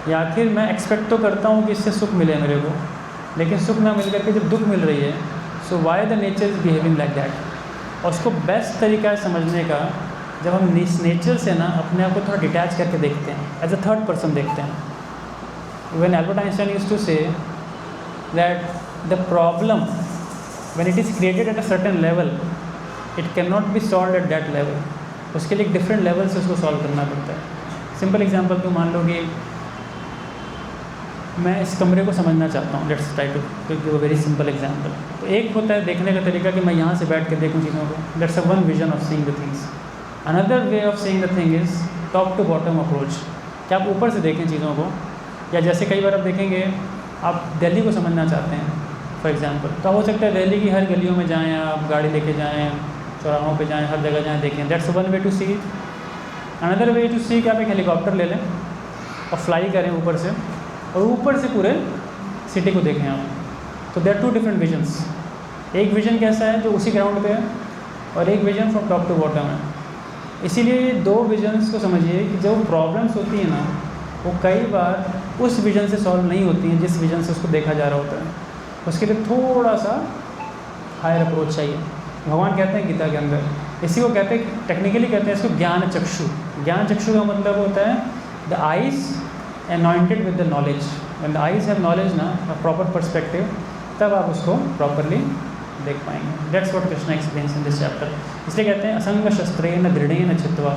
या आखिर मैं एक्सपेक्ट तो करता हूँ कि इससे सुख मिले मेरे को, लेकिन सुख ना मिल करके जब दुख मिल रही है, so why the nature is behaving like that. और उसको बेस्ट तरीका है समझने का, जब हम इस नेचर से ना अपने आप को थोड़ा डिटैच करके देखते हैं, एज अ थर्ड पर्सन देखते हैं। When Albert Einstein used to say that the problem when it is created at a certain level, it can not be solve at that level. उसके लिए एक डिफरेंट लेवल से उसको solve करना पड़ता है। सिंपल एग्जांपल तो मान लो कि मैं इस कमरे को समझना चाहता हूँ, let's try to give a very simple example. तो एक होता है देखने का तरीका कि मैं यहाँ से बैठ के देखूँ चीज़ों को, that's a one vision of seeing the things. Another way of seeing the thing is top to bottom approach, कि आप ऊपर से देखें चीज़ों को। या जैसे कई बार आप देखेंगे, आप दिल्ली को समझना चाहते हैं फॉर एग्जांपल, तो हो सकता है दिल्ली की हर गलियों में जाएँ, आप गाड़ी लेके जाएँ, चौराहों पे जाएँ, हर जगह जाएँ, देखें। That's one way to see it. Another way to see कि आप एक हेलीकॉप्टर ले लें और फ्लाई करें ऊपर से, और ऊपर से पूरे सिटी को देखें आप। तो देयर टू डिफरेंट विजन्स। एक विज़न कैसा है जो उसी ग्राउंड पे है, और एक vision from top to bottom है। इसीलिए ये दो विजन्स को समझिए कि जो प्रॉब्लम्स होती हैं ना, वो कई बार उस विज़न से सॉल्व नहीं होती हैं जिस विज़न से उसको देखा जा रहा होता है। उसके लिए थोड़ा सा हायर अप्रोच चाहिए। भगवान कहते हैं गीता के अंदर, इसी को कहते हैं, टेक्निकली कहते हैं इसको ज्ञान चक्षु। ज्ञान चक्षु का मतलब होता है the eyes anointed with the knowledge. When the eyes have knowledge ना, a proper perspective, तब आप उसको properly देख पाएंगे। That's what Krishna explains in this chapter. इसलिए कहते हैं असंग शस्त्रेण दृढ़ेन चित्वा।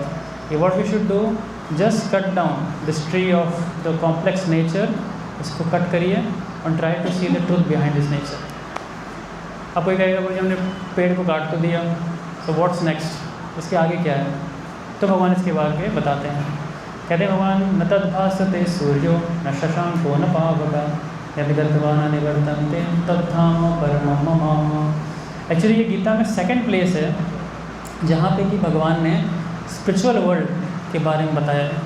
ये what we should do, just cut down this tree of the complex nature, इसको कट करिए and try to see the truth behind this nature. अब कोई कहेगा भाई हमने पेड़ को काट तो दिया, so what's next? इसके आगे क्या है? तो भगवान इसके आगे बताते हैं। कहते हैं भगवान, न तद्भासते सूर्यो न शशांको न पावक यद्गत्वा न निवर्तन्ते तद्धाम परमं मम। एक्चुअली ये गीता में सेकंड प्लेस है जहाँ पे कि भगवान ने स्पिरिचुअल वर्ल्ड के बारे में बताया है।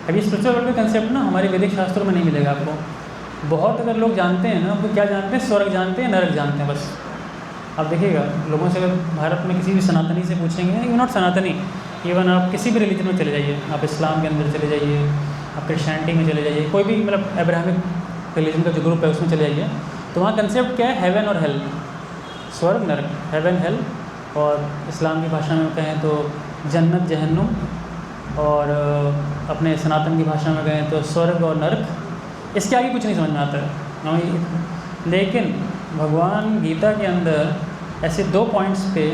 अभी स्पिरिचुअल वर्ल्ड का कंसेप्ट ना हमारे वैदिक शास्त्रों में नहीं मिलेगा आपको। बहुत अगर लोग जानते हैं ना, वो क्या जानते हैं, स्वर्ग जानते हैं, नरक जानते हैं बस। आप देखिएगा लोगों से, अगर भारत में किसी भी सनातनी से पूछेंगे, यू नॉट सनातनी, इवन आप किसी भी रिलीजन में चले जाइए, आप इस्लाम के अंदर चले जाइए, आप क्रिश्चियनिटी में चले जाइए, कोई भी मतलब अब्राहमिक रिलीजन का जो ग्रुप है उसमें चले जाइए, तो वहाँ कंसेप्ट क्या है, हेवन और हेल, स्वर्ग नरक, हेवन हेल। और इस्लाम की भाषा में कहें तो जन्नत जहन्नुम, और अपने सनातन की भाषा में कहें तो स्वर्ग और नरक। इसके आगे कुछ नहीं समझ में आता है। लेकिन भगवान गीता के अंदर ऐसे दो पॉइंट्स पे,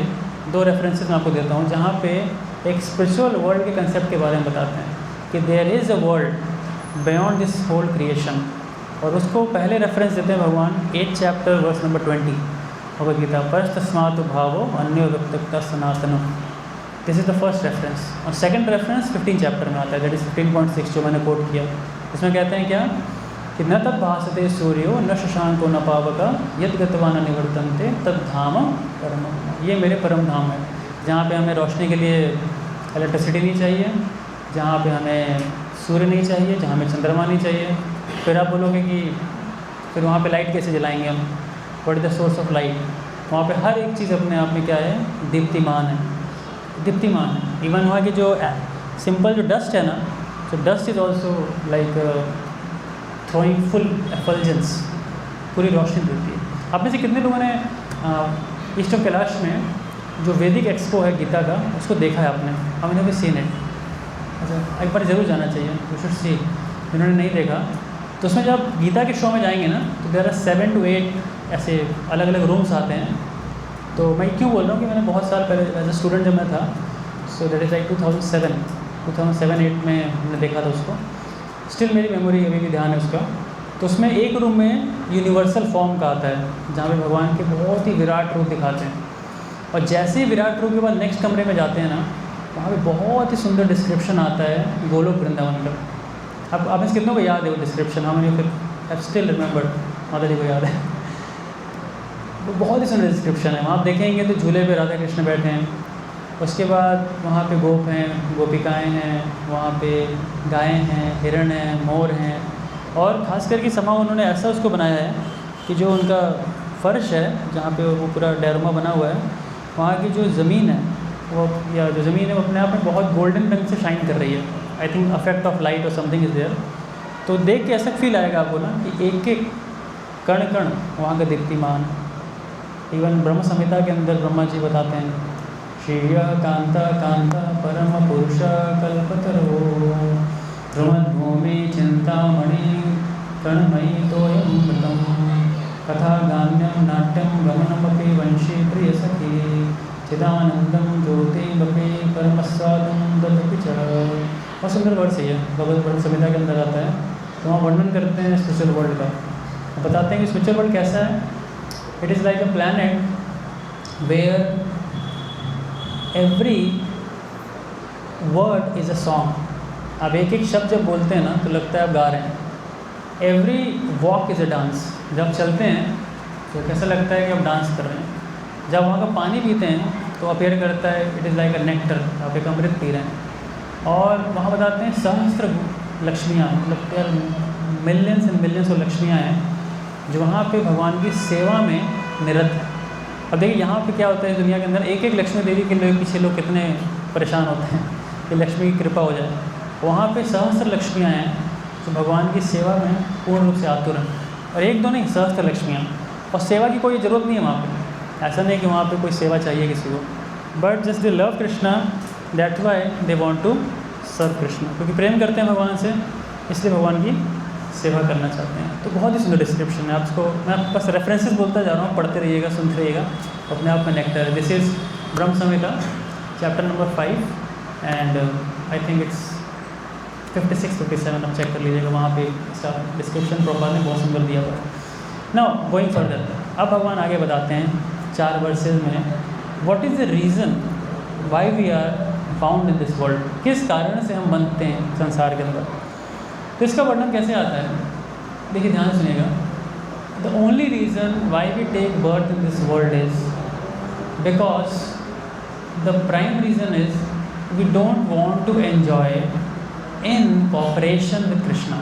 दो रेफरेंसेस मैं आपको देता हूँ जहाँ पे एक स्पिरिचुअल वर्ल्ड के कंसेप्ट के बारे में बताते हैं कि there is a world beyond this whole creation. और उसको पहले रेफरेंस देते हैं भगवान 8 chapter verse number 20 Bhagavad Gita, परस्तस्मात् भावो अन्यो व्यक्तः सनातनम। This is the first reference. और सेकंड रेफरेंस 15 चैप्टर में आता है, दैट इज़ 15.6 जो मैंने कोट किया। इसमें कहते हैं क्या कि न तद् भासते सूर्यो न शशांको न पावक यद्गत्वा न निवर्तन्ते तद्धाम परमं। ये मेरे परम धाम है, जहाँ पे हमें रोशनी के लिए इलेक्ट्रिसिटी नहीं चाहिए, जहाँ पे हमें सूर्य नहीं चाहिए, जहाँ हमें चंद्रमा नहीं चाहिए। फिर आप बोलोगे कि फिर वहाँ पे लाइट कैसे जलाएंगे हम, what is the source of light? वहाँ पे हर एक चीज़ अपने आप में क्या है, दीप्तिमान है, दीप्तिमान है। इवन वहाँ की जो सिंपल जो डस्ट है ना, तो dust is also like throwing full effulgence, पूरी रोशनी देती है। आप में से कितने लोगों ने ईस्ट ऑफ कैलाश में जो वैदिक एक्सपो है गीता का, उसको देखा है आपने? हमने भी सीन इट। अच्छा, एक बार ज़रूर जाना चाहिए, यू शुड सी। जिन्होंने नहीं देखा तो उसमें जब गीता के शो में जाएंगे ना, तो देयर आर 7 to 8 ऐसे अलग अलग रूम्स आते हैं। तो मैं क्यों बोल रहा हूँ कि मैंने बहुत साल पहले एज ए स्टूडेंट जब मैं था, सो दैट इज़ लाइक 2007-8 में हमने देखा था उसको। स्टिल मेरी मेमोरी अभी भी ध्यान है उसका। तो उसमें एक रूम में यूनिवर्सल फॉर्म का आता है, जहाँ पे भगवान के बहुत ही विराट रूप दिखाते हैं। और जैसे ही विराट रूप के बाद नेक्स्ट कमरे में जाते हैं ना, वहाँ पे बहुत ही सुंदर डिस्क्रिप्शन आता है गोलोक वृंदावन का। अब आप इस कितनों को याद है वो डिस्क्रिप्शन? हाँ, मुझे फिर आई स्टिल रिमेंबर, माता जी को याद है। वो बहुत ही सुंदर डिस्क्रिप्शन है। वहाँ आप देखेंगे तो झूले पे राधा कृष्ण बैठे हैं, उसके बाद वहाँ पे गोप हैं, गोपिकाएँ हैं, वहाँ पे गायें हैं, हिरण हैं, मोर हैं। और ख़ास करके समा उन्होंने ऐसा उसको बनाया है कि जो उनका फ़र्श है, जहाँ पे वो पूरा डैरुमा बना हुआ है, वहाँ की जो ज़मीन है वो, या जो ज़मीन है वो अपने आप में बहुत गोल्डन रंग से शाइन कर रही है। I think affect of light और समथिंग इज़ देयर। तो देख के ऐसा फील आएगा आपको ना कि एक एक कण कण वहाँ का दीप्तिमान। इवन ब्रह्म संहिता के अंदर ब्रह्मा जी बताते हैं, श्रेय कांता कांता परम पुरुष कल्पतरो ध्रुमद्भूमि चिंतामणि कणमयि तोयमृतम कथा गान्यम नाट्यम गमनमपि वंशी प्रिय सखी चिदानंदम ज्योतिमपि परमस्वादम ददपि च। बहुत सुंदर वर्ड है, भगवत ब्रह्म संहिता के अंदर आता है। तो वहाँ वर्णन करते हैं स्पिरिचुअल वर्ल्ड का, बताते हैं कि स्पिरिचुअल वर्ल्ड कैसा है। It is like a planet where every word is a song. अब एक एक शब्द जब बोलते हैं ना तो लगता है आप गा रहे हैं। Every walk is a dance. जब चलते हैं तो कैसा लगता है कि आप डांस कर रहे हैं। जब वहाँ का पानी पीते हैं तो अपेयर करता है it is like a nectar, आप एक अमृत पी रहे हैं। और वहाँ बताते हैं सहस्त्र लक्ष्मियाँ, मतलब मिलियंस एंड मिलियंस ऑफ लक्ष्मियाँ हैं जो वहाँ पे भगवान की सेवा में निरत है। अब देखिए यहाँ पे क्या होता है दुनिया के अंदर, एक एक लक्ष्मी देवी के लोग पीछे लोग कितने परेशान होते हैं कि लक्ष्मी की कृपा हो जाए। वहाँ पे सहस्त्र लक्ष्मियाँ हैं जो भगवान की सेवा में पूर्ण रूप से आतुर हैं, और एक दो नहीं, सहस्त्र लक्ष्मियाँ। और सेवा की कोई ज़रूरत नहीं है वहाँ पे, ऐसा नहीं कि वहाँ पे कोई सेवा चाहिए किसी को, but just they love Krishna, that's why they want to serve Krishna, क्योंकि प्रेम करते हैं भगवान से, इसलिए भगवान की सेवा करना चाहते हैं। तो बहुत ही सुंदर डिस्क्रिप्शन है। आपको मैं बस रेफरेंसेस बोलता जा रहा हूँ, पढ़ते रहिएगा, सुनते रहिएगा, अपने आप में nectar. This is Brahma Samhita chapter number 5 and I think it's 56-57, आप चेक कर लीजिएगा, वहाँ पे इसका डिस्क्रिप्शन प्रॉपर ने बहुत सुंदर दिया हुआ है। नाउ गोइंग फर्दर, अब भगवान आगे बताते हैं 4 वर्सेज में, what is the reason why we are found in this world, किस कारण से हम बनते हैं संसार के अंदर। तो इसका वर्णन कैसे आता है, देखिए ध्यान सुनिएगा। The only reason why we take birth in this world is because the prime reason is we don't want to enjoy in cooperation with Krishna.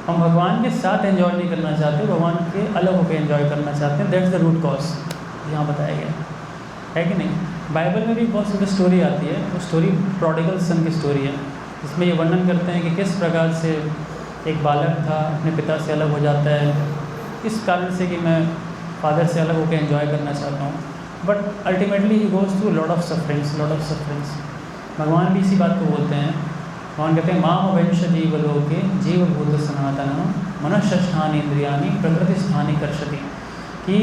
हम भगवान के साथ एंजॉय नहीं करना चाहते, भगवान के अलग होकर एंजॉय करना चाहते हैं। दैट्स द रूट कॉज यहाँ बताया गया है कि नहीं। बाइबल में भी बहुत सुंदर स्टोरी आती है, वो स्टोरी प्रोडिगल सन की स्टोरी है, जिसमें ये वर्णन करते हैं कि किस प्रकार से एक बालक था अपने पिता से अलग हो जाता है, इस कारण से कि मैं फादर से अलग होकर एंजॉय करना चाहता हूँ, but ultimately he goes through lot of sufferings. भगवान भी इसी बात को बोलते हैं। भगवान कहते हैं माम वंश जीवलोके जीवभूत सनातन मनःष्ठानि इंद्रियाणि प्रकृति स्थानी कर्षति, कि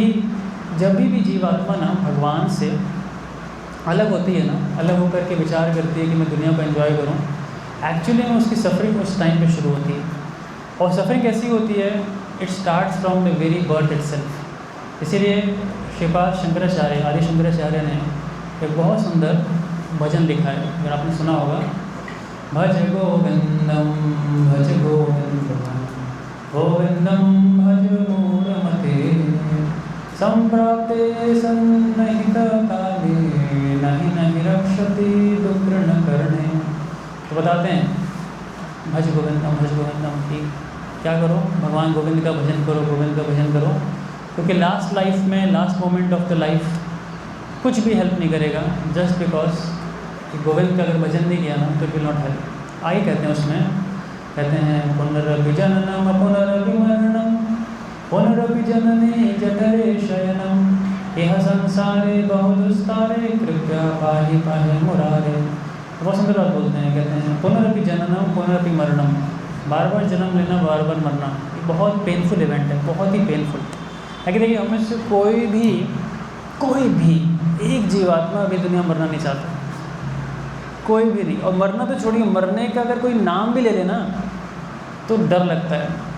जब भी जीवात्मा ना भगवान से अलग होती है ना, अलग होकर के विचार करती है कि मैं दुनिया को एंजॉय करूं, एक्चुअली में उसकी सफरिंग उस टाइम पे शुरू होती है। और सफरिंग कैसी होती है, it starts from the very birth itself. इसीलिए श्रीपाद शंकराचार्य, आदि शंकराचार्य ने एक बहुत सुंदर भजन लिखा है, अगर आपने सुना होगा, भज गोविंदम भज गोविंदम गोविंदम भज मूढ़मते संप्राप्ते सन्निहित काले नहीं रक्षति दुर्गृण करणे। तो बताते हैं भज गोविंदम की क्या करो, भगवान गोविंद का भजन करो, गोविंद का भजन करो, क्योंकि लास्ट लाइफ में, last moment of the life कुछ भी हेल्प नहीं करेगा, जस्ट बिकॉज गोविंद का अगर भजन नहीं किया ना तो इट विल नॉट हेल्प। आगे कहते हैं उसमें, कहते हैं पुनरपि जननम पुनरपि मरणम पुनरपि जननी जठरे शयनम यह संसारे बहुदुस्तारे कृपया पाहि पाहि मुरारे। बहुत सुंदर बात बोलते हैं, कहते हैं पुनरपि जननम पुनरपि मरणम, बार बार जन्म लेना, बार बार मरना, ये बहुत पेनफुल इवेंट है, बहुत ही पेनफुल। लेकिन देखिए हमें से कोई भी एक जीवात्मा अभी दुनिया मरना नहीं चाहता, कोई भी नहीं। और मरना तो छोड़िए, मरने का अगर कोई नाम भी ले लेना तो डर लगता है।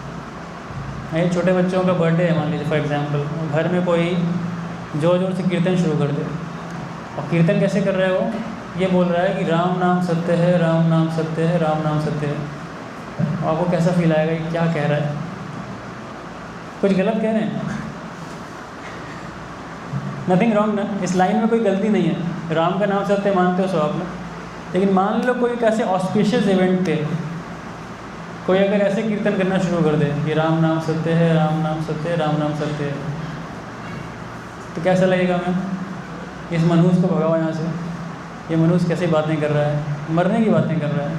ये छोटे बच्चों का बर्थडे है मान लीजिए फॉर एग्जांपल, घर में कोई जोर जोर से कीर्तन शुरू कर दे, और कीर्तन कैसे कर रहे हो, ये बोल रहा है कि राम नाम सत्य है, राम नाम सत्य है, राम नाम सत्य है। आपको कैसा फील आएगा कि क्या कह रहा है, कुछ गलत कह रहे हैं। नथिंग रॉन्ग ना, इस लाइन में कोई गलती नहीं है, राम का नाम सत्य मानते हो सो आप लोग। लेकिन मान लो कोई कैसे ऑस्पिशियस इवेंट पे कोई अगर ऐसे कीर्तन करना शुरू कर दे कि राम नाम सत्य है, राम नाम सत्य है, राम नाम सत्य है, तो कैसा लगेगा हमें, इस मनुष्य को भगाओ यहाँ से, ये मनुष्य कैसी बातें कर रहा है, मरने की बातें कर रहा है।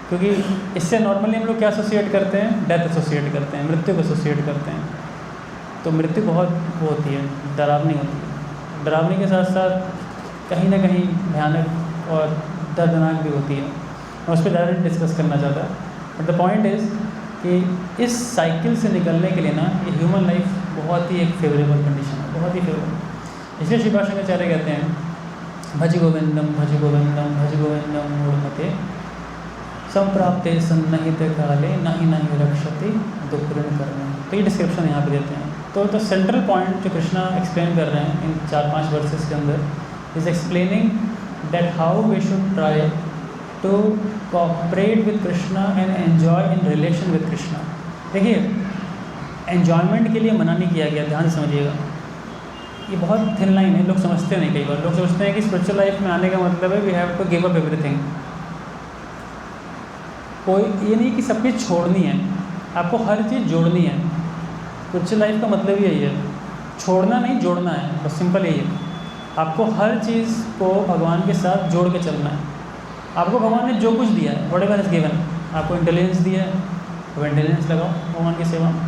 क्योंकि इससे नॉर्मली हम लोग क्या एसोसिएट करते हैं, डेथ एसोसिएट करते हैं, मृत्यु को एसोसिएट करते हैं। तो मृत्यु बहुत वो होती है, डरावनी होती है। डरावनी के साथ साथ कहीं ना कहीं भयानक और दर्दनाक भी होती है। मैं उस पर ज़्यादा डिस्कस करना चाहता, बट द पॉइंट इज़ कि इस साइकिल से निकलने के लिए ना ये ह्यूमन लाइफ बहुत ही एक फेवरेबल कंडीशन है, बहुत ही फेवरेबल। इसलिए श्रीपाद शंकराचार्य कहते हैं भज गोविंदम भज गोविंदम भज गोविंदम मूढ़मते संप्राप्ते सन्निहित काले नहीं नहीं रक्षति दुःखऋण कर्म। तो ये डिस्क्रिप्शन यहाँ पे देते हैं। तो सेंट्रल पॉइंट जो कृष्णा एक्सप्लेन कर रहे हैं इन 4-5 वर्सेस के अंदर is explaining that how we should try to cooperate with Krishna and enjoy in relation with Krishna. देखिए, एन्जॉयमेंट के लिए मना नहीं किया गया, ध्यान से समझिएगा। ये बहुत थिन लाइन है, लोग समझते नहीं। कई बार लोग सोचते हैं कि स्पिरिचुअल लाइफ में आने का मतलब है we have to give up everything. कोई ये नहीं कि सब चीज़ छोड़नी है, आपको हर चीज़ जोड़नी है। स्पिरिचुअल लाइफ का मतलब यही है, छोड़ना नहीं जोड़ना है, बस सिंपल यही है। आपको हर चीज़ को भगवान के साथ जोड़ के चलना है। आपको भगवान ने जो कुछ दिया है, व्हाट एवर इज गिवन, आपको इंटेलिजेंस दिया है तो इंटेलिजेंस लगाओ भगवान की सेवा में।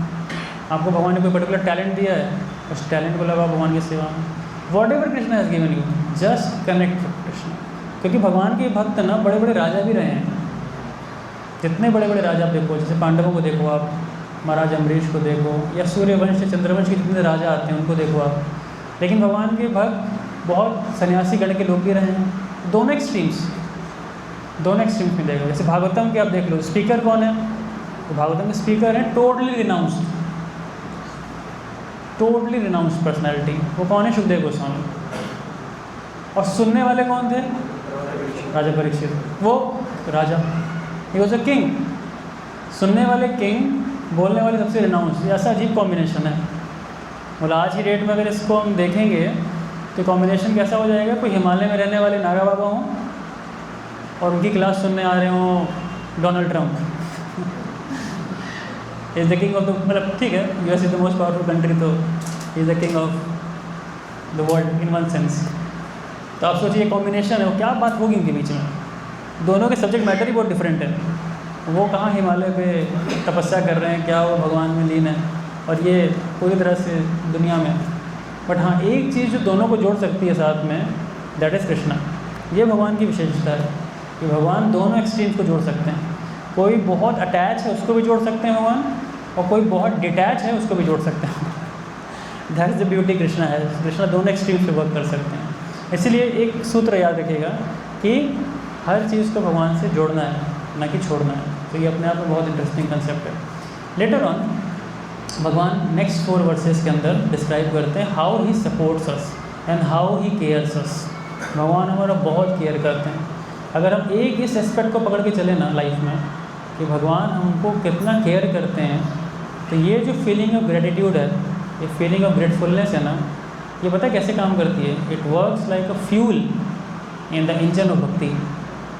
आपको भगवान ने कोई पर्टिकुलर टैलेंट दिया है, उस टैलेंट को लगाओ भगवान की सेवा में। What ever Krishna has given you, just connect with Krishna. क्योंकि भगवान के भक्त ना बड़े बड़े राजा भी रहे हैं। जितने बड़े बड़े राजा आप देखो, जैसे पांडवों को देखो आप, महाराज अम्बरीश को देखो, या सूर्यवंश से चंद्रवंश के जितने राजा आते हैं उनको देखो आप। लेकिन भगवान के भक्त बहुत सन्यासी गण के लोग भी रहे हैं। दोनों एक्सट्रीम्स में देखो। जैसे भागवतम के आप देख लो, स्पीकर कौन है? तो भागवतम के स्पीकर हैं टोटली रिनाउंस्ड पर्सनैलिटी। वो कौन है? शुकदेव गोस्वामी। और सुनने वाले कौन थे? राजा परीक्षित। वो राजा, ही वॉज अ किंग। सुनने वाले किंग, बोलने वाले सबसे रिनाउंस। ये ऐसा अजीब कॉम्बिनेशन है। मतलब आज की डेट में अगर इसको हम देखेंगे तो कॉम्बिनेशन कैसा हो जाएगा? कोई हिमालय में रहने वाले नागा बाबा हों और उनकी क्लास सुनने आ रहे हों Donald Trump. Is the king of the, मतलब ठीक है, US is the most powerful country, तो is the king of the world in one sense. तो आप सोचिए कॉम्बिनेशन है, वो क्या बात होगी इनके बीच में? दोनों के सब्जेक्ट मैटर ही बहुत डिफरेंट है। वो कहाँ हिमालय पे तपस्या कर रहे हैं, क्या वो भगवान में लीन है, और ये पूरी तरह से दुनिया में। बट हाँ, एक चीज़ जो दोनों को जोड़ सकती है साथ में, दैट इज़ कृष्णा। ये भगवान की विशेषता है कि भगवान दोनों एक्सट्रीम्स को जोड़ सकते हैं। कोई बहुत अटैच है उसको भी जोड़ सकते हैं भगवान, और कोई बहुत डिटैच है उसको भी जोड़ सकते हैं। That is the beauty Krishna है। कृष्णा दोनों एक्सट्रीम्स पे वर्क कर सकते हैं। इसलिए एक सूत्र याद रखिएगा कि हर चीज़ को भगवान से जोड़ना है, ना कि छोड़ना है। तो ये अपने आप में बहुत इंटरेस्टिंग कंसेप्ट है। लेटर ऑन भगवान नेक्स्ट 4 वर्सेस के अंदर डिस्क्राइब करते हैं how he supports us and how he cares us. भगवान हमारा बहुत केयर करते हैं। अगर हम एक इस एस्पेक्ट को पकड़ के चले ना लाइफ में कि भगवान हमको कितना केयर करते हैं, तो ये जो फीलिंग ऑफ ग्रेटिट्यूड है, ये फीलिंग ऑफ ग्रेटफुलनेस है ना, ये पता है कैसे काम करती है? It works like a fuel in the engine of भक्ति।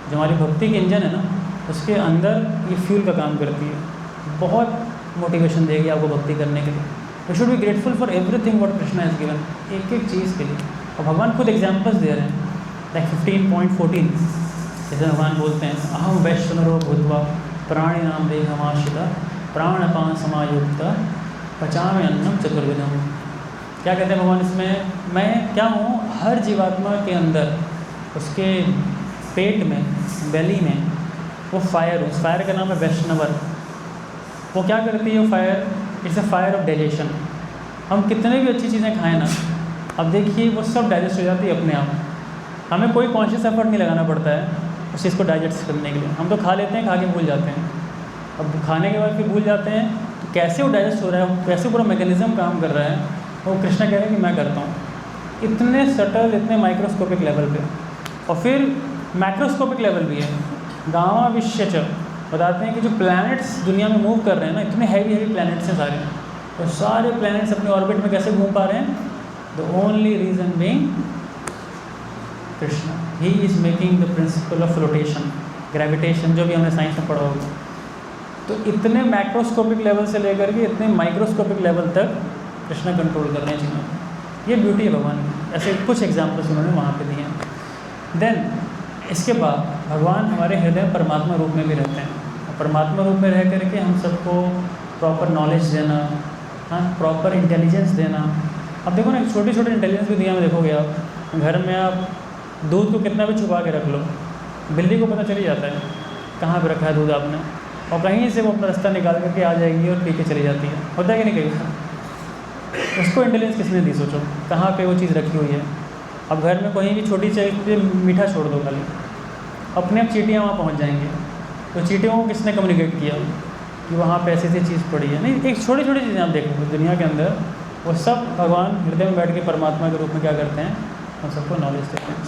जो हमारी भक्ति की इंजन है ना, उसके अंदर ये फ्यूल का काम करती है। बहुत मोटिवेशन देगी आपको भक्ति करने के लिए। We should be grateful for everything what Krishna has given, एक एक चीज़ के लिए। और भगवान खुद एग्जाम्पल्स दे रहे हैं, लाइक 15.14 जैसे भगवान बोलते हैं, अहम वैश्वनरो भूत्वा प्राणी नाम देहमाश्रिता प्राणपान समायुक्त पचामे अन्नम चतुर्विधम। क्या कहते हैं भगवान इसमें? मैं क्या हूँ? हर जीवात्मा के अंदर, उसके पेट में, बेली में वो फायर हूँ। उस फायर का नाम है वैष्णवर। वो क्या करती है? वो fire, it's a fire of digestion. हम कितने भी अच्छी चीज़ें खाएं ना, अब देखिए वो सब डाइजेस्ट हो जाती है अपने आप। हमें कोई कॉन्शियस एफर्ट नहीं लगाना पड़ता है उस चीज़ को डाइजेस्ट करने के लिए। हम तो खा लेते हैं, खा के भूल जाते हैं। अब खाने के बाद फिर भूल जाते हैं तो कैसे वो डाइजेस्ट हो रहा है, कैसे पूरा मैकेनिज़्म काम कर रहा है, वो कृष्णा कह रहे हैं कि मैं करता हूँ। इतने सटल, इतने माइक्रोस्कोपिक लेवल पे। और फिर मैक्रोस्कोपिक लेवल भी है। गामा विश्वच बताते हैं कि जो प्लैनेट्स दुनिया में मूव कर रहे हैं ना, इतने हैवी प्लैनेट्स हैं सारे, तो सारे प्लैनेट्स अपने ऑर्बिट में कैसे घूम पा रहे हैं? The only reason being Krishna. He is making the principle of flotation, gravitation, जो भी हमने साइंस में पढ़ा होगा। तो इतने मैक्रोस्कोपिक लेवल से लेकर के इतने माइक्रोस्कोपिक लेवल तक कृष्णा कंट्रोल कर रहे हैं चीज़ों। ये ब्यूटी है भगवान की। ऐसे कुछ एग्जाम्पल्स उन्होंने वहाँ पे दिए हैं। देन इसके बाद भगवान हमारे हृदय में परमात्मा रूप में भी रहते हैं, और परमात्मा रूप में रह करके हम सबको प्रॉपर नॉलेज देना, हाँ, प्रॉपर इंटेलिजेंस देना। अब देखो ना, छोटी छोटी इंटेलिजेंस भी दुनिया में देखोगे आप, घर में आप दूध को कितना भी छुपा के रख लो, बिल्ली को पता चल ही जाता है कहाँ पे रखा है दूध आपने, और कहीं से वो अपना रास्ता निकाल करके आ जाएगी और पी के चली जाती है। होता है कि नहीं कहीं? उसको इंटेलिजेंस किसने दी? सोचो कहाँ पे वो चीज़ रखी हुई है। अब घर में कहीं भी छोटी चीज़ पे मीठा छोड़ दो खाली, अपने आप चींटियाँ वहाँ पहुँच जाएंगी। तो चींटियों को किसने कम्युनिकेट किया कि वहाँ पे ऐसी चीज़ पड़ी है? नहीं, एक छोटी छोटी चीज़ें आप देखो दुनिया के अंदर, वो सब भगवान हृदय में बैठ के परमात्मा के रूप में क्या करते हैं, हम सबको नॉलेज देते हैं।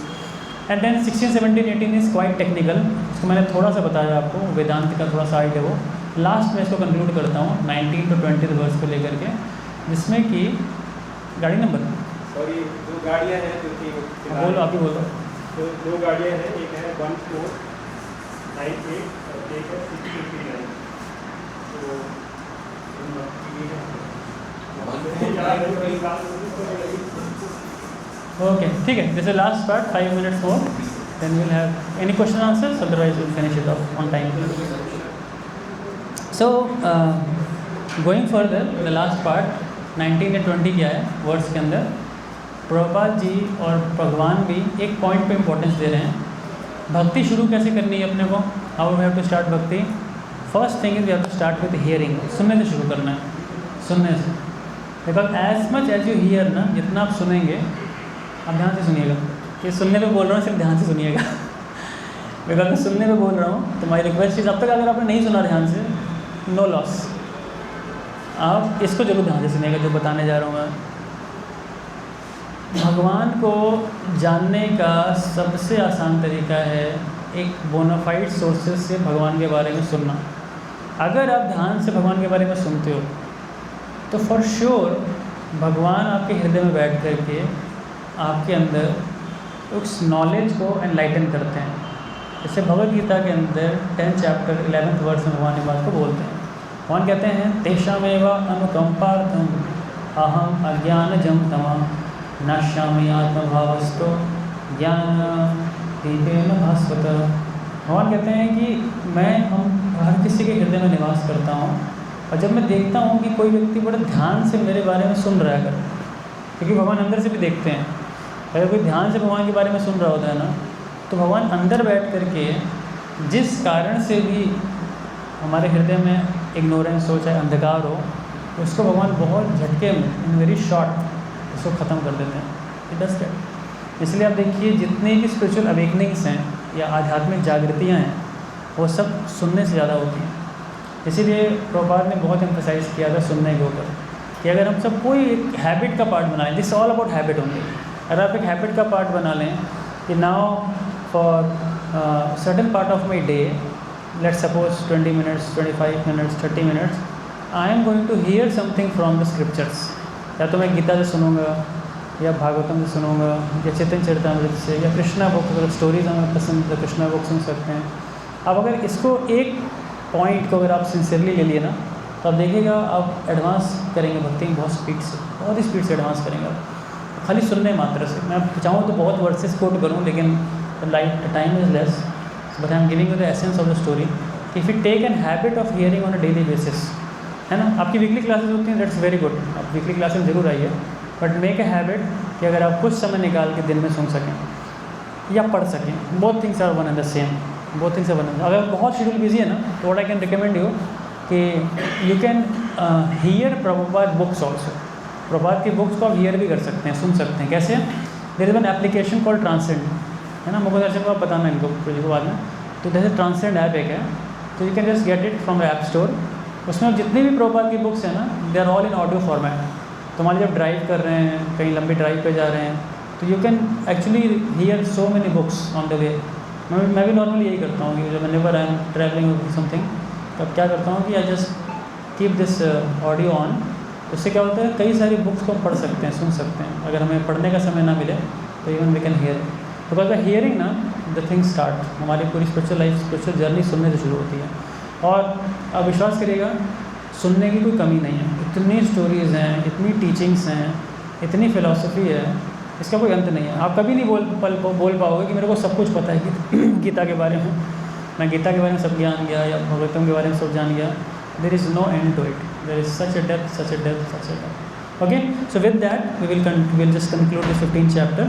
And then 16, 17, 18 is quite technical. इसको मैंने थोड़ा सा बताया आपको, वेदांत का थोड़ा साइड है वो। लास्ट में इसको कंक्लूड करता हूँ 19 to 20 वर्स को लेकर के, जिसमें कि गाड़ी नंबर, सॉरी, 2 गाड़ियाँ हैं जो कि बोलो, आप ही बोलो। तो 2 गाड़ियाँ हैं, एक है 1498 और एक है 659। ओके, ठीक है, this is last part, 5 minutes more, then we'll have any question answers, otherwise we'll finish it off on time. So going further, the last part 19 and 20 क्या है वर्ड्स के अंदर, प्रभुपाद जी और भगवान भी एक पॉइंट पे इम्पोर्टेंस दे रहे हैं। भक्ति शुरू कैसे करनी है अपने को, how we have to start bhakti. First thing is we have to start with hearing, सुनने से शुरू करना है, सुनने से। Because as much as you hear ना, जितना आप सुनेंगे, आप ध्यान से सुनिएगा, ये सुनने पे बोल रहा हूँ, सिर्फ ध्यान से सुनिएगा। बिकॉज मैं सुनने पे बोल रहा हूँ, तो माई रिक्वेस्ट इज, अब तक अगर आपने नहीं सुना ध्यान से, नो लॉस, आप इसको जरूर ध्यान से सुनिएगा जो बताने जा रहा हूँ मैं। भगवान को जानने का सबसे आसान तरीका है एक बोनाफाइड सोर्सेज से भगवान के बारे में सुनना। अगर आप ध्यान से भगवान के बारे में सुनते हो तो फॉर श्योर भगवान आपके हृदय में बैठ करके आपके अंदर उस नॉलेज को एनलाइटन करते हैं। जैसे भगवद गीता के अंदर 10th chapter 11th वर्स में भगवान इस बात को बोलते हैं। भगवान कहते हैं, तेषामेव अनुकंपार्थम अहम अज्ञानजं तमः नश्यामि आत्मभावस्तो ज्ञान दीपेन भास्वत। भगवान कहते हैं कि मैं हर किसी के हृदय में निवास करता हूँ, और जब मैं देखता हूँ कि कोई व्यक्ति बड़े ध्यान से मेरे बारे में सुन रहा है, अगर, क्योंकि भगवान अंदर से भी देखते हैं, अगर कोई ध्यान से भगवान के बारे में सुन रहा होता है ना, तो भगवान अंदर बैठ करके जिस कारण से भी हमारे हृदय में इग्नोरेंस हो, चाहे अंधकार हो, उसको भगवान बहुत झटके में, इन वेरी शॉर्ट, उसको ख़त्म कर देते हैं। It does that. इसलिए आप देखिए, जितने भी स्पिरिचुअल अवेकनिंग्स हैं या आध्यात्मिक जागृतियाँ हैं, वो सब सुनने से ज़्यादा होती हैं। इसीलिए प्रभुपाद ने बहुत एम्फसाइज़ किया था सुनने के ऊपर, कि अगर हम सब कोई एक हैबिट का पार्ट बना लें, this all about habit only. अगर आप एक हैबिट का पार्ट बना लें कि now for certain part of my day, let's suppose 20 minutes, 25 minutes, 30 minutes, I am going to hear something from the scriptures. या तो मैं गीता से सुनूंगा, या भागवतम से सुनूंगा, या चैतन्य चरितमृत से, या कृष्णा बुक, अगर स्टोरीज हमें पसंद तो कृष्णा बुक सुन सकते हैं। अब अगर इसको एक पॉइंट को अगर आप सिंसियरली ले लिए ना, तो आप देखिएगा आप एडवांस करेंगे भक्ति बहुत स्पीड से, बहुत ही स्पीड से एडवांस करेंगे आप, खाली सुनने मात्र से। मैं चाहूँ तो बहुत वर्सेस कोट करूँ, लेकिन time is less, but I am giving you the essence of the story. If you take an habit of hearing on a daily basis, है ना, आपकी वीकली क्लासेस होती हैं, दैट्स वेरी गुड, आप weekly classes जरूर आइए, but make a habit कि अगर आप कुछ समय निकाल के दिन में सुन सकें या पढ़ सकें, both things are one and the same, both things are one and. अगर बहुत शेड्यूल बिजी है ना, तो what I can recommend you कि you can hear Prabhupada books also. Prabhupada की बुक्स को आप हियर भी कर सकते हैं, सुन सकते हैं। कैसे? There is an application called Transcend, है ना, मुझे दर्शक को आप बताना इनको प्रोजेक्ट के बाद में। तो जैसे ट्रांसेंड ऐप एक है, तो you can just get it from the App Store. उसमें जितनी भी प्रभुपाद की बुक्स हैं ना, they are all in audio format. तो मान लीजिए आप ड्राइव कर रहे हैं, कहीं लंबी ड्राइव पे जा रहे हैं, तो you can actually here so many books on the way. मैं भी नॉर्मली यही करता हूँ कि जब whenever I am travelling something, तब क्या करता हूँ कि I just keep this audio on. उससे क्या होता है, कई सारी बुक्स को हम पढ़ सकते हैं, सुन सकते हैं। अगर हमें पढ़ने का समय ना मिले तो even we can hear, because by hearing ना द थिंग स्टार्ट। हमारी पूरी स्पिरिचुअल लाइफ, स्पिरिचुअल जर्नी सुनने से शुरू होती है। और आप विश्वास करिएगा, सुनने की कोई कमी नहीं है। इतनी स्टोरीज़ हैं, इतनी टीचिंग्स हैं, इतनी फ़िलासफ़ी है इसका कोई अंत नहीं है। आप कभी नहीं बोल पाओगे कि मेरे को सब कुछ पता है गीता के बारे में, मैं गीता के बारे में सब ज्ञान गया या भगवतम के बारे में सब जान गया। There is no end to it, there is such a depth, such a depth, such a depth. Okay, so with that we will just conclude this 15th chapter.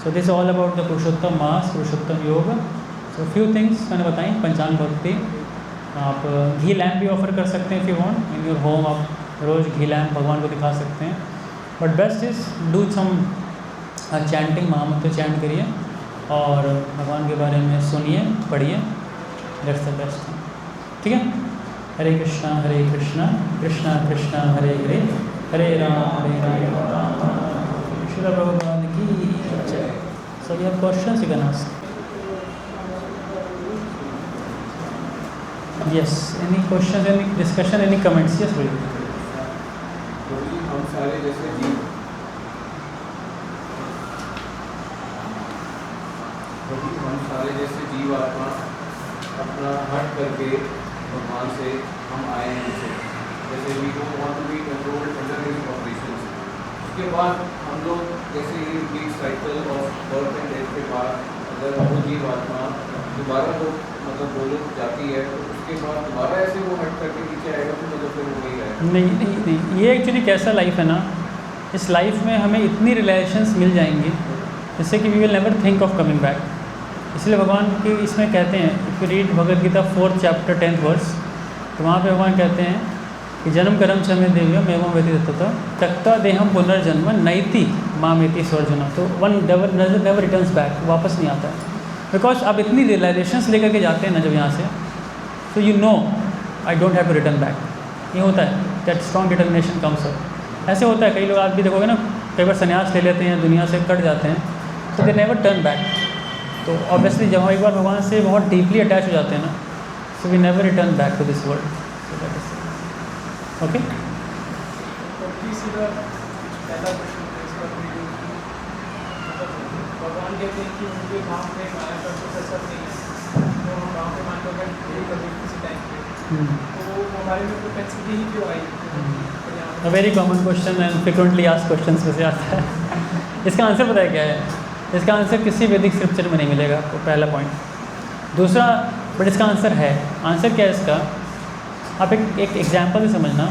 So this is all about the पुरुषोत्तम मास, पुरुषोत्तम योग. So few things मैंने बताई। पंचांग भक्ति, आप घी lamp भी offer कर सकते हैं if you want in your home. आप रोज़ घी लैम्प भगवान को दिखा सकते हैं। But best is do some chanting, महामंत्र चैंट करिए और भगवान के बारे में सुनिए, पढ़िए। That's the best. ठीक है। हरे कृष्णा कृष्णा कृष्णा हरे हरे, हरे राम श्रील प्रभुपाद की जय। So you have questions you can ask. Yes, any questions, any discussion, any comments? Yes, please. हम सारे जैसे जीव, हम सारे जैसे जीव आत्मा अपना हट करके भगवान से हम आए हैं इसे, जैसे we don't want to be controlled under his operations. उसके बाद हम लोग जैसे ये big cycle of birth and death के बाद अगर वो जीव आत्मा दोबारा वो मतलब बोलो जाती है, तो उसके बाद दोबारा ऐसे वो हट करके नीचे आएगा, तो मतलब फिर वो वही आएगा। नहीं, ये एक्चुअली कैसा लाइफ है ना, इस लाइफ में हमें इतनी रिलेशंस मिल जाएंगी जिससे कि we will never think of coming back. इसलिए भगवान की इसमें कहते हैं, if you read Bhagavad Gita 4th chapter 10th verse, तो वहाँ पे भगवान कहते हैं कि जन्म कर्म समय देव्यम एवं व्यतीतता त्यक्त्वा देहम पुनर्जन्म नैति मामेति स्वर्जुना। तो वन नेवर रिटर्न्स बैक, वापस नहीं आता है। बिकॉज आप इतनी रियलाइजेशंस लेकर के जाते हैं ना जब यहाँ से, तो you know I don't have to return back. ये होता है that strong determination comes up. ऐसे होता है, कई लोग आज भी देखोगे ना, कई बार संन्यास ले लेते हैं, दुनिया से कट जाते हैं, तो दे नेवर टर्न बैक। तो ऑब्वियसली जब हम एक बार भगवान से बहुत डीपली अटैच हो जाते हैं ना, so we never return back to this world. So that is okay. भगवान कहते हैं कि उनके गाँव में माया का कुछ असर नहीं है, तो हम गाँव में मान लो अगर कभी किसी टाइम पे, तो हमारे में प्रोपेंसिटी ही क्यों आई? A very common question and frequently asked question में से आता है। इसका आंसर पता है क्या है? इसका आंसर किसी वैदिक स्क्रिप्चर में नहीं मिलेगा आपको, पहला पॉइंट। दूसरा, बट इसका आंसर है। आंसर क्या है इसका? आप एक एग्जाम्पल से समझना।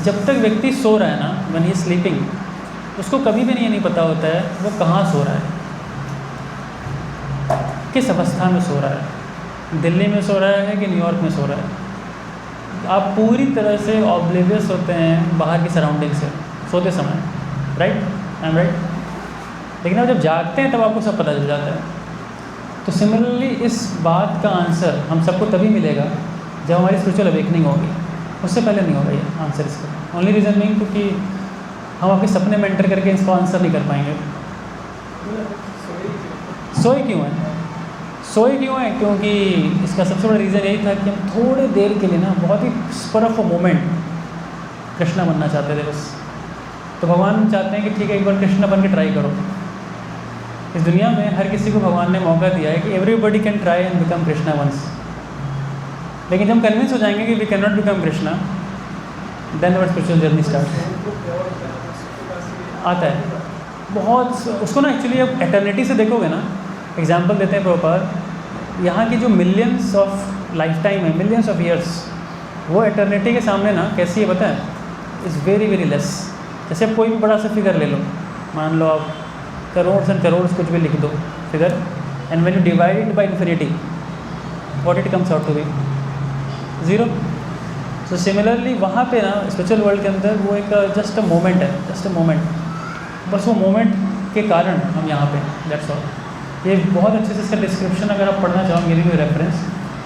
जब तक व्यक्ति सो रहा है ना, व्हेन ही इज स्लीपिंग, उसको कभी भी नहीं पता होता है वो कहाँ सो रहा है, किस अवस्था में सो रहा है, दिल्ली में सो रहा है कि न्यूयॉर्क में सो रहा है। आप पूरी तरह से ऑब्लिवियस होते हैं बाहर की सराउंडिंग से सोते समय, राइट? I am right? लेकिन आप जब जागते हैं तब आपको सब पता चल जाता है। तो सिमिलरली इस बात का आंसर हम सबको तभी मिलेगा जब हमारी स्पिरिचुअल अवेकनिंग होगी, उससे पहले नहीं होगा ये आंसर इसका। ओनली रीज़न मीन क्योंकि हम आपके सपने में एंटर करके इसको आंसर नहीं कर पाएंगे। सोए क्यों है? सोए क्यों है? क्योंकि इसका सबसे बड़ा रीज़न यही था कि हम थोड़े देर के लिए ना, बहुत ही spur of a moment Krishna बनना चाहते थे बस। तो भगवान चाहते हैं कि ठीक है, एक बार कृष्णा बन के ट्राई करो। इस दुनिया में हर किसी को भगवान ने मौका दिया है कि everybody can try and become Krishna once. लेकिन जब हम कन्विंस हो जाएंगे कि we can not become Krishna, then our spiritual journey start आता है। बहुत उसको ना एक्चुअली अब एटर्निटी से देखोगे ना, एग्जाम्पल देते हैं प्रॉपर, यहाँ की जो मिलियंस ऑफ लाइफ टाइम है, मिलियंस ऑफ ईयर्स, वो एटर्निटी के सामने ना कैसी है पता है? Is very very less. जैसे आप कोई भी बड़ा सा फिगर ले लो, मान लो आप करोड़ एंड करोड़ कुछ भी लिख दो figure, and when you divide it by infinity, what it comes out to be? Zero. So similarly वहाँ पे ना स्पिरिचुअल वर्ल्ड के अंदर वो एक जस्ट अ मोमेंट है, जस्ट अ मोमेंट। बस वो मोमेंट के कारण हम यहाँ पे, दैट्स ऑल। ये बहुत अच्छे से इसका डिस्क्रिप्शन अगर आप पढ़ना चाहो, गिविंग यू रेफरेंस,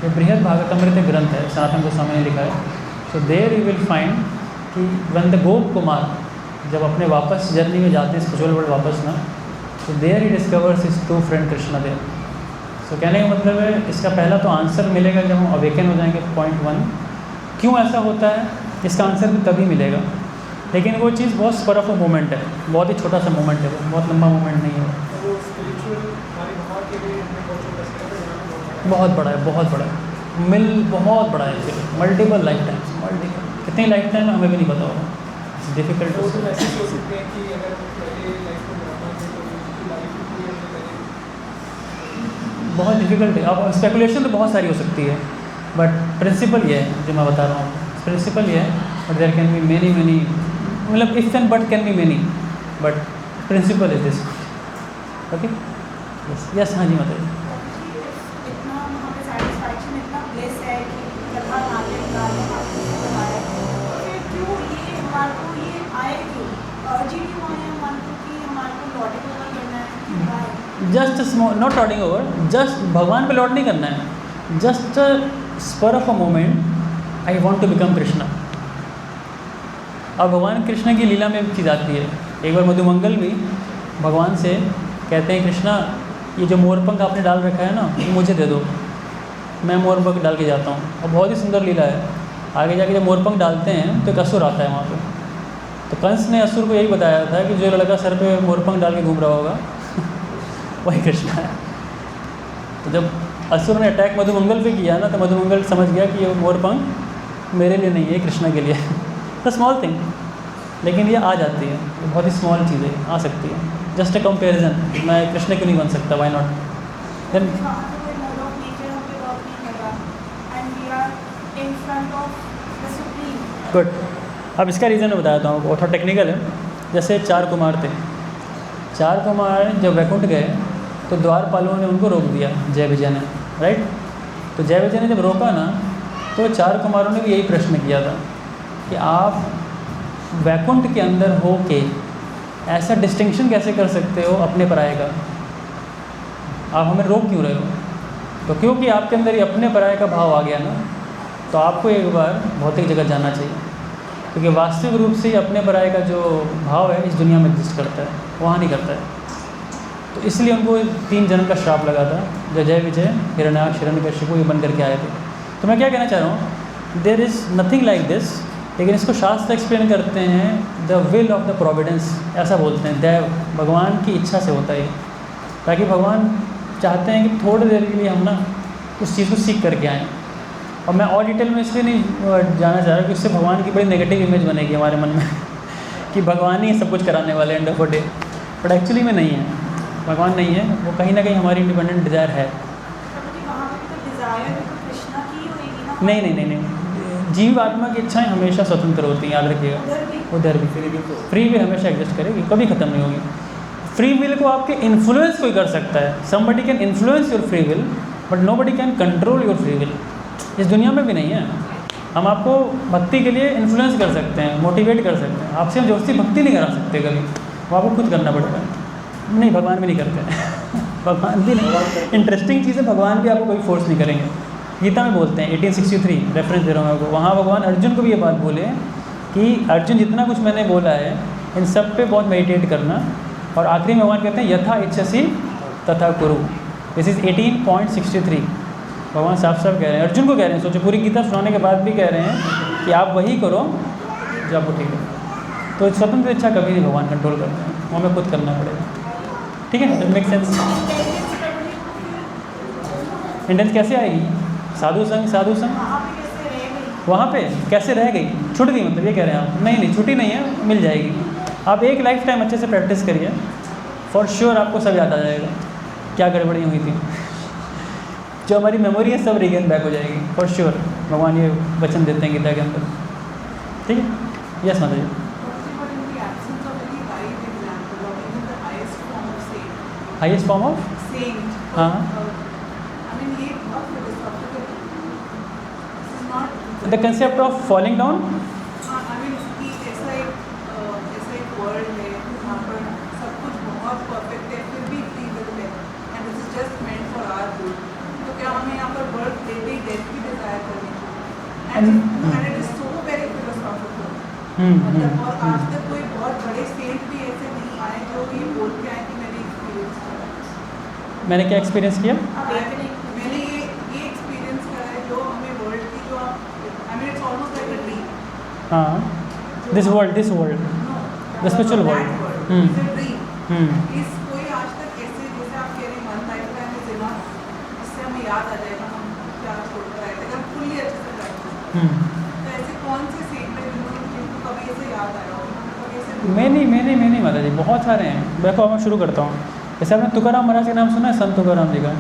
ये बृहद भागवतमृत ग्रंथ है, सनातन गोस्वामी ने लिखा है। So there you will find कि व्हेन द गोप कुमार जब अपने वापस जर्नी में जाते हैं स्पिरिचुअल वर्ल्ड वापस ना, तो देयर ही discovers his true friend Krishna Dev. So कहने का मतलब है, इसका पहला तो आंसर मिलेगा जब हम अवेकन हो जाएंगे, पॉइंट 1। क्यों ऐसा होता है इसका आंसर भी तभी मिलेगा। लेकिन वो चीज़ बहुत स्पर ऑफ अ मोमेंट है, बहुत ही छोटा सा मोमेंट है, वो बहुत लंबा मोमेंट नहीं है। बहुत बड़ा है, बहुत बड़ा है, बहुत बड़ा है actually, multiple life times, multiple. कितनी लाइफ टाइम हमें भी नहीं पता होगा, डिफिकल्ट। तो ऐसे सोच सकते हैं कि अगर पहले लाइफ में ब्राह्मण थे तो बहुत डिफिकल्ट है। अब स्पेकुलेशन तो बहुत सारी हो सकती है, बट प्रिंसिपल ये है जो मैं बता रहा हूँ आपको। प्रिंसिपल ये है, but there can be many many, मतलब if and but can be many, but principle is this. Okay, yes yes, हाँ जी बताइए। इतना वहाँ पे सेटिस्फैक्शन, इतना ब्लेस है कि कथा नाट्य गाने बनाए, फिर क्यों ये हमारे को ये आए, क्यों अर्ज ही क्यों आए हमारे को कि हमारे को लौटे को करना है, क्यों आए? Just small, not lording over, just भगवान पे लौट नहीं करना है, just spur of a moment I want to become Krishna. अब भगवान कृष्ण की लीला में एक चीज़ आती है। एक बार मधुमंगल भी भगवान से कहते हैं, कृष्णा ये जो मोरपंख आपने डाल रखा है ना, ये मुझे दे दो, मैं मोरपंख डाल के जाता हूँ। और बहुत ही सुंदर लीला है। आगे जाके जब मोरपंख डालते हैं तो एक असुर आता है वहाँ पे। तो कंस ने असुर को यही बताया था कि जो लड़का सर पे मोरपंख डाल के घूम रहा होगा वही कृष्ण है। तो जब असुर ने अटैक मधुमंगल पे किया ना, तो मधुमंगल समझ गया कि ये मोरपंख मेरे लिए नहीं है, कृष्ण के लिए। तो स्मॉल थिंग, लेकिन ये आ जाती है, बहुत ही स्मॉल चीज़ें आ सकती है। जस्ट ए कंपेरिजन, मैं कृष्ण क्यों नहीं बन सकता, वाई नॉट। देन वहाँ पे कोई मोड ऑफ नेचर हम पे वर्क नहीं कर रहा and we are in front of the supreme. Good. अब इसका रीज़न मैं बताता हूँ, वो थोड़ा टेक्निकल है। जैसे 4 कुमार थे, 4 कुमार जब वैकुंठ गए तो द्वारपालों ने उनको रोक दिया, जय विजय ने, राइट। तो जय विजय ने जब रोका ना, तो 4 कुमारों ने भी यही प्रश्न किया था कि आप वैकुंठ के अंदर हो के ऐसा डिस्टिंक्शन कैसे कर सकते हो अपने पराये का, आप हमें रोक क्यों रहे हो? तो क्योंकि आपके अंदर ये अपने पराये का भाव आ गया ना, तो आपको एक बार भौतिक जगत जाना चाहिए, क्योंकि वास्तविक रूप से अपने पराये का जो भाव है इस दुनिया में एग्जिस्ट करता है, वहाँ नहीं करता है। तो इसलिए उनको 3 जन्म का श्राप लगा था, जब जय विजय हिरण्याक्ष हिरण्यकशिपु ये बन करके आए थे। तो मैं क्या कहना चाह रहा हूँ, there is nothing like this. लेकिन इसको शास्त्र एक्सप्लेन करते हैं the will of the providence, ऐसा बोलते हैं, दैव, भगवान की इच्छा से होता है, ताकि भगवान चाहते हैं कि थोड़ी देर के लिए हम ना उस चीज़ को सीख करके आएँ। और मैं और डिटेल में इसलिए नहीं जाना चाह रहा कि उससे भगवान की बड़ी नेगेटिव इमेज बनेगी हमारे मन में कि भगवान ही सब कुछ कराने वाले end of the day, but actually में नहीं है, भगवान नहीं है, वो कहीं ना कहीं हमारी इंडिपेंडेंट डिज़ायर है। वहाँ पे तो डिज़ायर भी तो कृष्णा की होएगी ना। नहीं नहीं नहीं नहीं, जीव आत्मा की इच्छाएं हमेशा स्वतंत्र होती हैं, याद रखिएगा। उधर भी उधर भी फ्री विल हमेशा एग्जिस्ट करेगी, कभी ख़त्म नहीं होगी। फ्री विल को आपके इन्फ्लुएंस कोई कर सकता है, somebody can influence your free will, but nobody can control your free will. इस दुनिया में भी नहीं है। हम आपको भक्ति के लिए इन्फ्लुएंस कर सकते हैं, मोटिवेट कर सकते हैं, आपसे हम जोस्ती भक्ति नहीं करा सकते कभी, वो आपको खुद करना पड़ेगा। नहीं, भगवान भी नहीं करते भगवान भी नहीं। इंटरेस्टिंग चीज़ है, भगवान भी आपको कोई फोर्स नहीं करेंगे। गीता में बोलते हैं 1863, रेफरेंस दे रहा हूँ मैं आपको, वहाँ भगवान अर्जुन को भी ये बात बोले कि अर्जुन जितना कुछ मैंने बोला है इन सब पे बहुत मेडिटेट करना, और आखिरी में भगवान कहते हैं यथा इच्छसि तथा कुरु। This is 18.63। भगवान साफ साफ कह रहे हैं, अर्जुन को कह रहे हैं, सोचो पूरी गीता सुनाने के बाद भी कह रहे हैं कि आप वही करो जो आपको ठीक है। तो स्वतंत्र इच्छा कभी नहीं भगवान कंट्रोल करते हैं, वो हमें खुद करना पड़ेगा। ठीक है, मेक सेंस। इंटेंस कैसे आएगी? साधु संग, साधु संग वहाँ पे कैसे रह गई? वहाँ पे कैसे रह गई, छूट गई, मतलब ये कह रहे हैं आप? नहीं नहीं, छुट्टी नहीं है, मिल जाएगी। आप एक लाइफ टाइम अच्छे से प्रैक्टिस करिए, फॉर श्योर आपको सब याद आ जाएगा क्या गड़बड़ी हुई थी। जो हमारी मेमोरी है सब रिगेन बैक हो जाएगी, फॉर श्योर। भगवान ये वचन देते हैं गीता के अंदर। ठीक है, यस माता जी। हाईएस्ट फॉर्म ऑफ, हाँ, the concept of falling down. और आज तक कोई बहुत बड़े सेंट भी ऐसे नहीं आए जो ये बोल के आए कि मैंने एक्सपीरियंस करा। मैंने क्या एक्सपीरियंस किया? मैंने ये एक्सपीरियंस करा है जो हमें वर्ल्ड की जो it's almost like a dream. हाँ, this world, the spiritual world. इस कोई आज तक ऐसे जैसे आप कह रहे हैं वन लाइफ टाइम में जिना इससे हमें याद आ जाएगा हम क्या छोड़कर आए थे, अगर फुल्ली अच्छे से प्रैक्टिस। तो ऐसे कौन से सेंट है जिनको कभी ऐसे याद आया हो, कभी ऐसे? मैं नहीं माता जी, बहुत सारे हैं। देखो मैं शुरू करता हूँ। जैसे आपने तुकाराम महाराज का नाम सुना है, संत तुकाराम जी का?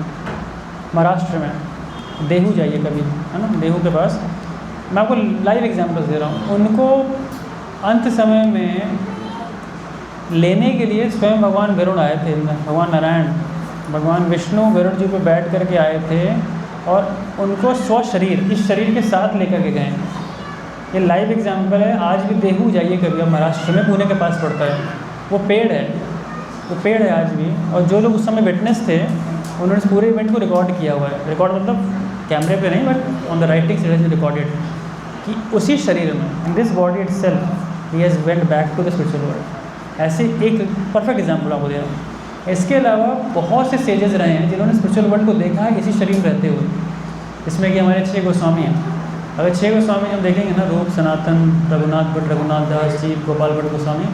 महाराष्ट्र में देहू जाइए कभी, है ना, देहू के पास। मैं आपको लाइव एग्जांपल दे रहा हूँ। उनको अंत समय में लेने के लिए स्वयं भगवान वरुण आए थे, भगवान नारायण, भगवान विष्णु वरुण जी पे बैठ करके आए थे और उनको स्व शरीर, इस शरीर के साथ लेकर के गए। ये लाइव एग्जांपल है। आज भी देहू जाइए कभी, अब महाराष्ट्र में, पुणे के पास पड़ता है। वो पेड़ है, वो पेड़ है आज भी। और जो लोग उस समय विटनेस थे उन्होंने इस पूरे इवेंट को रिकॉर्ड किया हुआ है। रिकॉर्ड मतलब कैमरे पे नहीं, बट ऑन द राइटिंग से रिकॉर्डेड, कि उसी शरीर में, in this body itself ही has went back to the spiritual world. ऐसे एक परफेक्ट एग्जाम्पल आपको दे रहा हूँ। इसके अलावा बहुत से सेजेस रहे हैं जिन्होंने स्पिरिचुअल वर्ल्ड को देखा है इसी शरीर में रहते हुए। इसमें कि हमारे 6 गोस्वामी हैं। अगर 6 गोस्वामी हम देखेंगे ना, रूप, सनातन, रघुनाथ भट्ट, रघुनाथ दास जी, गोपाल भट्ट गोस्वामी,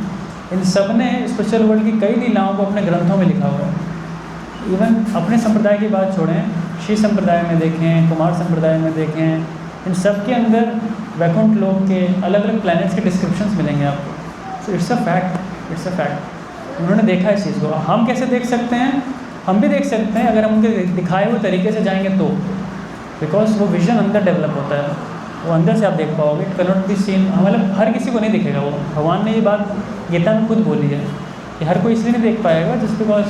इन सब ने स्पिरिचुअल वर्ल्ड की कई लीलाओं को अपने ग्रंथों में लिखा हुआ है। इवन अपने संप्रदाय की बात छोड़ें, श्री संप्रदाय में देखें, कुमार संप्रदाय में देखें, इन सब के अंदर वैकुंठ लोक के अलग अलग प्लैनेट्स के डिस्क्रिप्शंस मिलेंगे आपको। So it's a fact, it's a fact. उन्होंने देखा इस चीज़ को। हम कैसे देख सकते हैं? हम भी देख सकते हैं अगर हम उनके दिखाए हुए तरीके से जाएंगे तो, बिकॉज वो विजन अंदर डेवलप होता है, वो अंदर से आप देख पाओगे। It can not be seen. मतलब हर किसी को नहीं दिखेगा वो। भगवान ने ये बात गीता में खुद बोली है कि हर कोई इसलिए नहीं देख पाएगा just because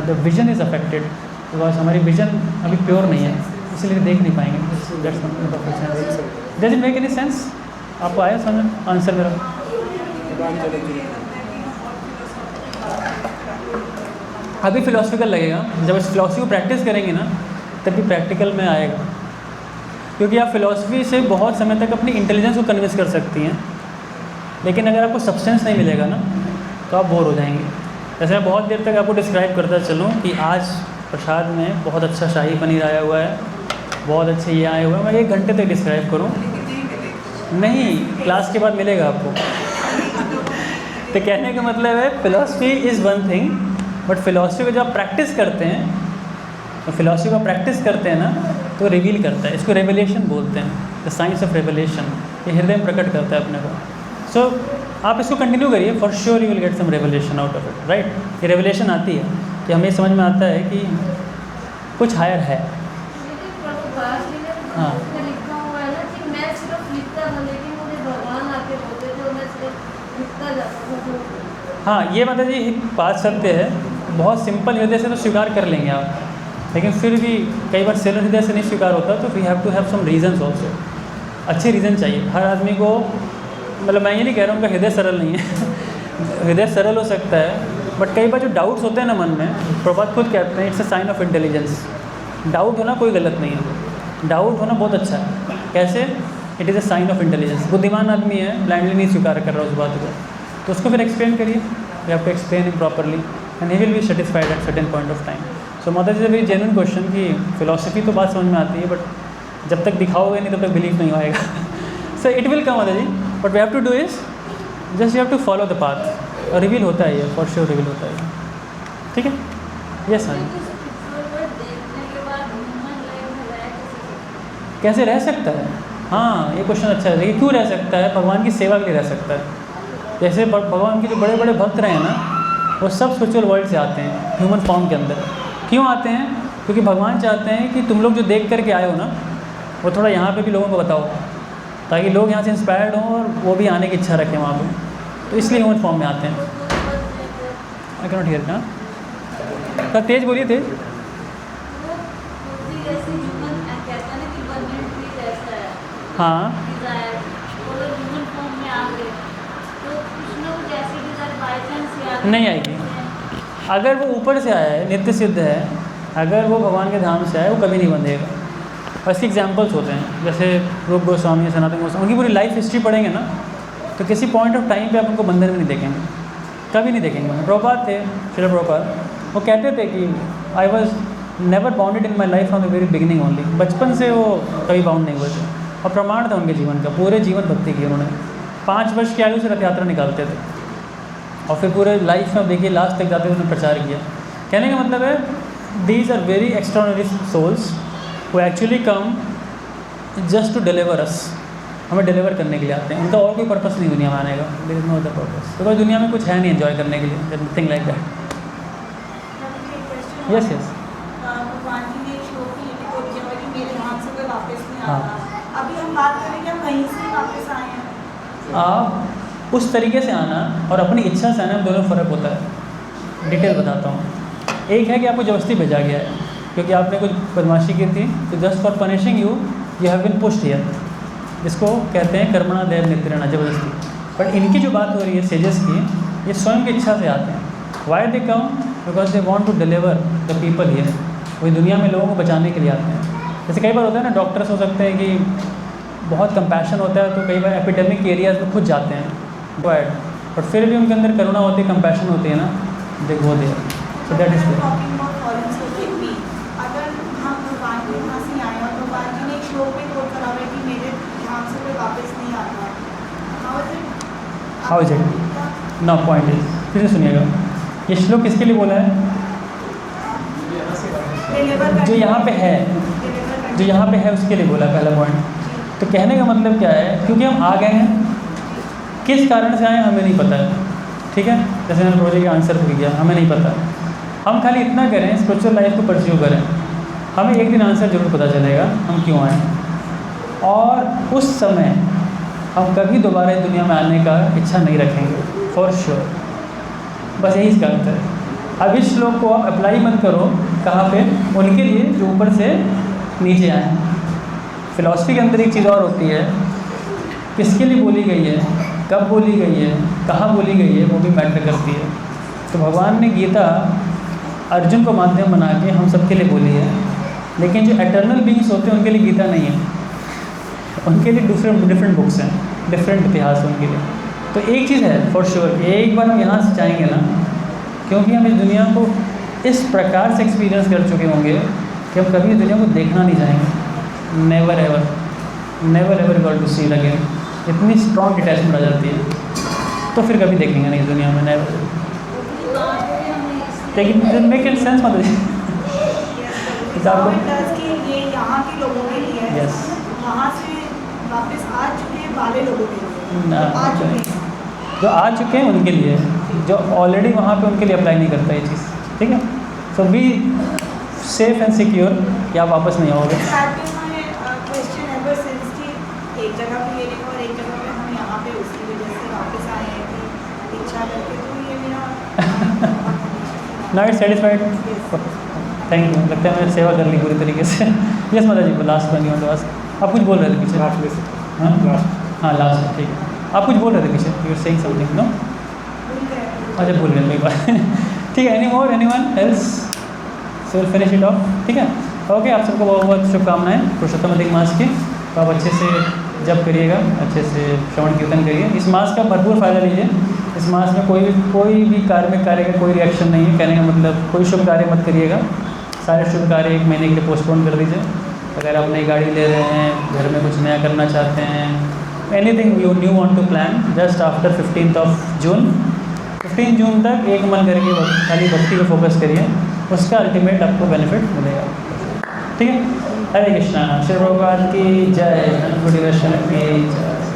the vision is affected, because हमारी विजन अभी प्योर नहीं है, इसलिए देख नहीं पाएंगे। Does it make any sense? आपको आया समझ आंसर मेरा? अभी फिलोसफिकल लगेगा, जब इस फिलोसफी को प्रैक्टिस करेंगे ना तभी प्रैक्टिकल में आएगा। क्योंकि आप फिलोसफी से बहुत समय तक अपनी इंटेलिजेंस को कन्विंस कर सकती हैं, लेकिन अगर आपको सब्सटेंस नहीं मिलेगा ना तो आप बोर हो जाएंगे। जैसे मैं बहुत देर तक आपको डिस्क्राइब करता चलूँ कि आज प्रसाद में बहुत अच्छा शाही पनीर आया हुआ है, बहुत अच्छे ये आए हुए हैं, मैं 1 घंटे तक डिस्क्राइब करूँ नहीं, क्लास के बाद मिलेगा आपको। तो कहने का मतलब है philosophy is one thing, but philosophy को जब आप प्रैक्टिस करते हैं, तो फिलॉसफी को प्रैक्टिस करते हैं ना तो रिवील करता है। इसको रेवलेशन बोलते हैं, द साइंस ऑफ रेवलेशन। ये हृदय में प्रकट करता है अपने को। सो आप इसको कंटिन्यू करिए, for sure you will get some revelation out of it, right. ये रेवलेशन आती है कि हमें समझ में आता है कि कुछ हायर है। हाँ हाँ, ये मतलब जी एक बात सत्य है। बहुत सिंपल हृदय से तो स्वीकार कर लेंगे आप, लेकिन फिर भी कई बार सरल हृदय से नहीं स्वीकार होता, तो we have to have some reasons also. अच्छे रीज़न चाहिए हर आदमी को। मतलब मैं ये नहीं कह रहा हूँ उनका हृदय सरल नहीं है हृदय सरल हो सकता है, बट कई बार जो डाउट्स होते हैं ना मन में, प्रभात खुद कहते हैं it's a sign of intelligence. Doubt होना कोई गलत नहीं है, डाउट होना बहुत अच्छा है। कैसे? It is a sign of intelligence. बुद्धिमान आदमी है, ब्लाइंडली नहीं स्वीकार कर रहा उस बात को, तो उसको फिर एक्सप्लेन करिए। You have to explain it properly and he will be satisfied at certain point of time. So माता जी, वेरी जेन्युइन क्वेश्चन कि फिलोसफी तो बात समझ में आती है, बट जब तक दिखाओगे नहीं तब तक बिलीव नहीं आएगा। सो इट विल कम माता जी, but we have to do is just you have to follow the path. और रिवील होता है ये, फॉर श्योर रिवील होता है। ठीक है? यस हाँ। कैसे रह सकता है? हाँ, ये क्वेश्चन अच्छा है। देखिए क्यों रह सकता है? भगवान की सेवा के लिए रह सकता है। जैसे भगवान के जो बड़े बड़े भक्त रहे हैं ना, वो सब स्पिरिचुअल वर्ल्ड से आते हैं, ह्यूमन फॉर्म के अंदर। क्यों आते हैं? क्योंकि भगवान चाहते हैं कि तुम लोग जो देख करके आए हो ना, वो थोड़ा यहाँ पे भी लोगों को बताओ, ताकि लोग यहाँ से इंस्पायर्ड हों और वो भी आने की इच्छा रखें वहाँ पे। तो इसलिए ह्यूमन फॉर्म में आते हैं। आई कैन नॉट हियर ना, थोड़ा तेज बोलिए, तेज। हाँ, नहीं आएगी। अगर वो ऊपर से आया है, नित्य सिद्ध है, अगर वो भगवान के धाम से आया, वो कभी नहीं बंधेगा। और इसके एग्जाम्पल्स होते हैं, जैसे रूप गोस्वामी, सनातन गोस्वामी, उनकी पूरी लाइफ हिस्ट्री पढ़ेंगे ना, तो किसी पॉइंट ऑफ टाइम पे आप उनको बंधन में नहीं देखेंगे, कभी नहीं देखेंगे। प्रभुपाद थे, श्रील प्रभुपाद, वो कहते थे कि I was never bounded in my life from the very beginning only. बचपन से वो कभी बाउंड नहीं हुए थे, और प्रमाण था उनके जीवन का। पूरे जीवन भक्ति की उन्होंने। 5 वर्ष की आयु से रथ यात्रा निकालते थे, और फिर पूरे लाइफ में देखिए लास्ट तक जाते हुए उन्होंने प्रचार किया। कहने का मतलब है these are very extraordinary souls who actually come just to deliver us. हमें डिलीवर करने के लिए आते हैं। उनका और कोई पर्पस नहीं दुनिया में आने का। There is no other purpose. तो कोई दुनिया में कुछ है नहीं एंजॉय करने के लिए, nothing like that. Yes yes. भगवान जी ने नहीं हाँ। आता। अभी हम बात करें कि हम कहीं से वापस आए हैं। आप उस तरीके से आना और अपनी इच्छा से आना में दोनों फ़र्क होता है। डिटेल बताता हूँ। एक है कि आपको ज़बरदस्ती भेजा गया है क्योंकि आपने कुछ बदमाशी की थी, तो just for punishing you have been pushed here, जिसको कहते हैं कर्मणा देव नित्रेणा, ज़बरदस्ती। बट इनकी जो बात हो रही है सेजेस की, ये स्वयं की इच्छा से आते हैं। Why they come? Because they want to deliver the people here. वही दुनिया में लोगों को बचाने के लिए आते हैं। जैसे कई बार होता है ना, डॉक्टर्स हो सकते हैं कि बहुत कंपैशन होता है तो कई बार एपिडेमिक एरियाज में खुद जाते हैं, बट फिर भी उनके अंदर करुणा होती है, कंपैशन होती है ना, they go there. So that is अगर हम भगवान के यहाँ से आए और भगवान जी ने एक श्लोक में कोट करा हुआ है कि मेरे ध्यान से कोई वापस नहीं आता, how is it? No, point is, फिर से सुनिएगा, ये श्लोक किसके लिए बोला है? जो यहाँ पे है, जो यहाँ पे है उसके लिए बोला, पहला पॉइंट। तो कहने का मतलब क्या है? क्योंकि हम आ गए हैं, किस कारण से आए हमें नहीं पता है, ठीक है? जैसे मैंने रोजे का आंसर भी किया, हमें नहीं पता। हम खाली इतना करें, स्पिरिचुअल लाइफ को परस्यू करें, हमें एक दिन आंसर जरूर पता चलेगा हम क्यों आए। और उस समय हम कभी दोबारा इस दुनिया में आने का इच्छा नहीं रखेंगे, फॉर श्योर। बस यही इसका अंतर है। अब इस श्लोक को आप अप्लाई मत करो, कहाँ पे? उनके लिए जो ऊपर से नीचे आए। फिलॉसफी के अंदर एक चीज़ और होती है, किसके लिए बोली गई है, कब बोली गई है, कहाँ बोली गई है, वो भी मैटर करती है। तो भगवान ने गीता अर्जुन को माध्यम बना के हम सबके लिए बोली है, लेकिन जो एटर्नल बीइंग्स होते हैं उनके लिए गीता नहीं है, उनके लिए डिफरेंट बुक्स हैं, डिफरेंट इतिहास है उनके लिए। तो एक चीज़ है फॉर श्योर, एक बार हम यहाँ से जाएंगे ना, क्योंकि हम इस दुनिया को इस प्रकार से एक्सपीरियंस कर चुके होंगे कि हम कभी इस दुनिया को देखना नहीं चाहेंगे। Never ever, never ever got to see again. इतनी स्ट्रॉन्ग डिटैचमेंट आ जाती है, तो फिर कभी देखेंगे नहीं इस दुनिया में, नेवर। लेकिन मेक इट सेंस मतलब ये यहाँ के लोगों के लिए है, यस, वहाँ से वापस आ चुके वाले लोगों के लिए, आ चुके हैं, जो आ चुके हैं उनके लिए, जो ऑलरेडी वहाँ पे उनके लिए अप्लाई नहीं करता ये चीज़, ठीक है? सो बी सेफ एंड सिक्योर कि आप वापस नहीं आओगे। क्वेश्चन एवर सिंस कि एक जगह पे ये देखो और एक जगह पे हम यहाँ पे उसकी वजह से वापस आए हैं कि इच्छा करके, तो ये मेरा नॉट सेटिस्फाइड। थैंक यू, लगता है मैंने सेवा कर ली पूरी तरीके से। यस माता जी, लास्ट बनी हो आप कुछ बोल रहे थे पीछे? हाँ लास्ट, ठीक है। आप कुछ बोल रहे थे पीछे, you are saying something, no? अच्छा भूल गए, कोई बात ठीक है। Any more, anyone else? So will finish it off, ठीक है? ओके, आप सबको बहुत बहुत शुभकामनाएं पुरुषोत्तम अधिक मास की। तो आप अच्छे से जप करिएगा, अच्छे से श्रवण कीर्तन करिए। इस मास का भरपूर फ़ायदा लीजिए। इस मास में कोई भी कार्य का कोई रिएक्शन नहीं है। कहने का मतलब कोई शुभ कार्य मत करिएगा, सारे शुभ कार्य 1 महीने के लिए पोस्टपोन कर दीजिए। अगर आप नई गाड़ी ले रहे हैं, घर में कुछ नया करना चाहते हैं, anything you new want to plan, just after 15 June 15 जून तक एक मन करके खाली भक्ति पे फोकस करिए, उसका अल्टीमेट आपको बेनिफिट मिलेगा, ठीक है? हरे कृष्णा। श्री प्रभुपाद की जय, अनंत कोटि वैष्णव की जय।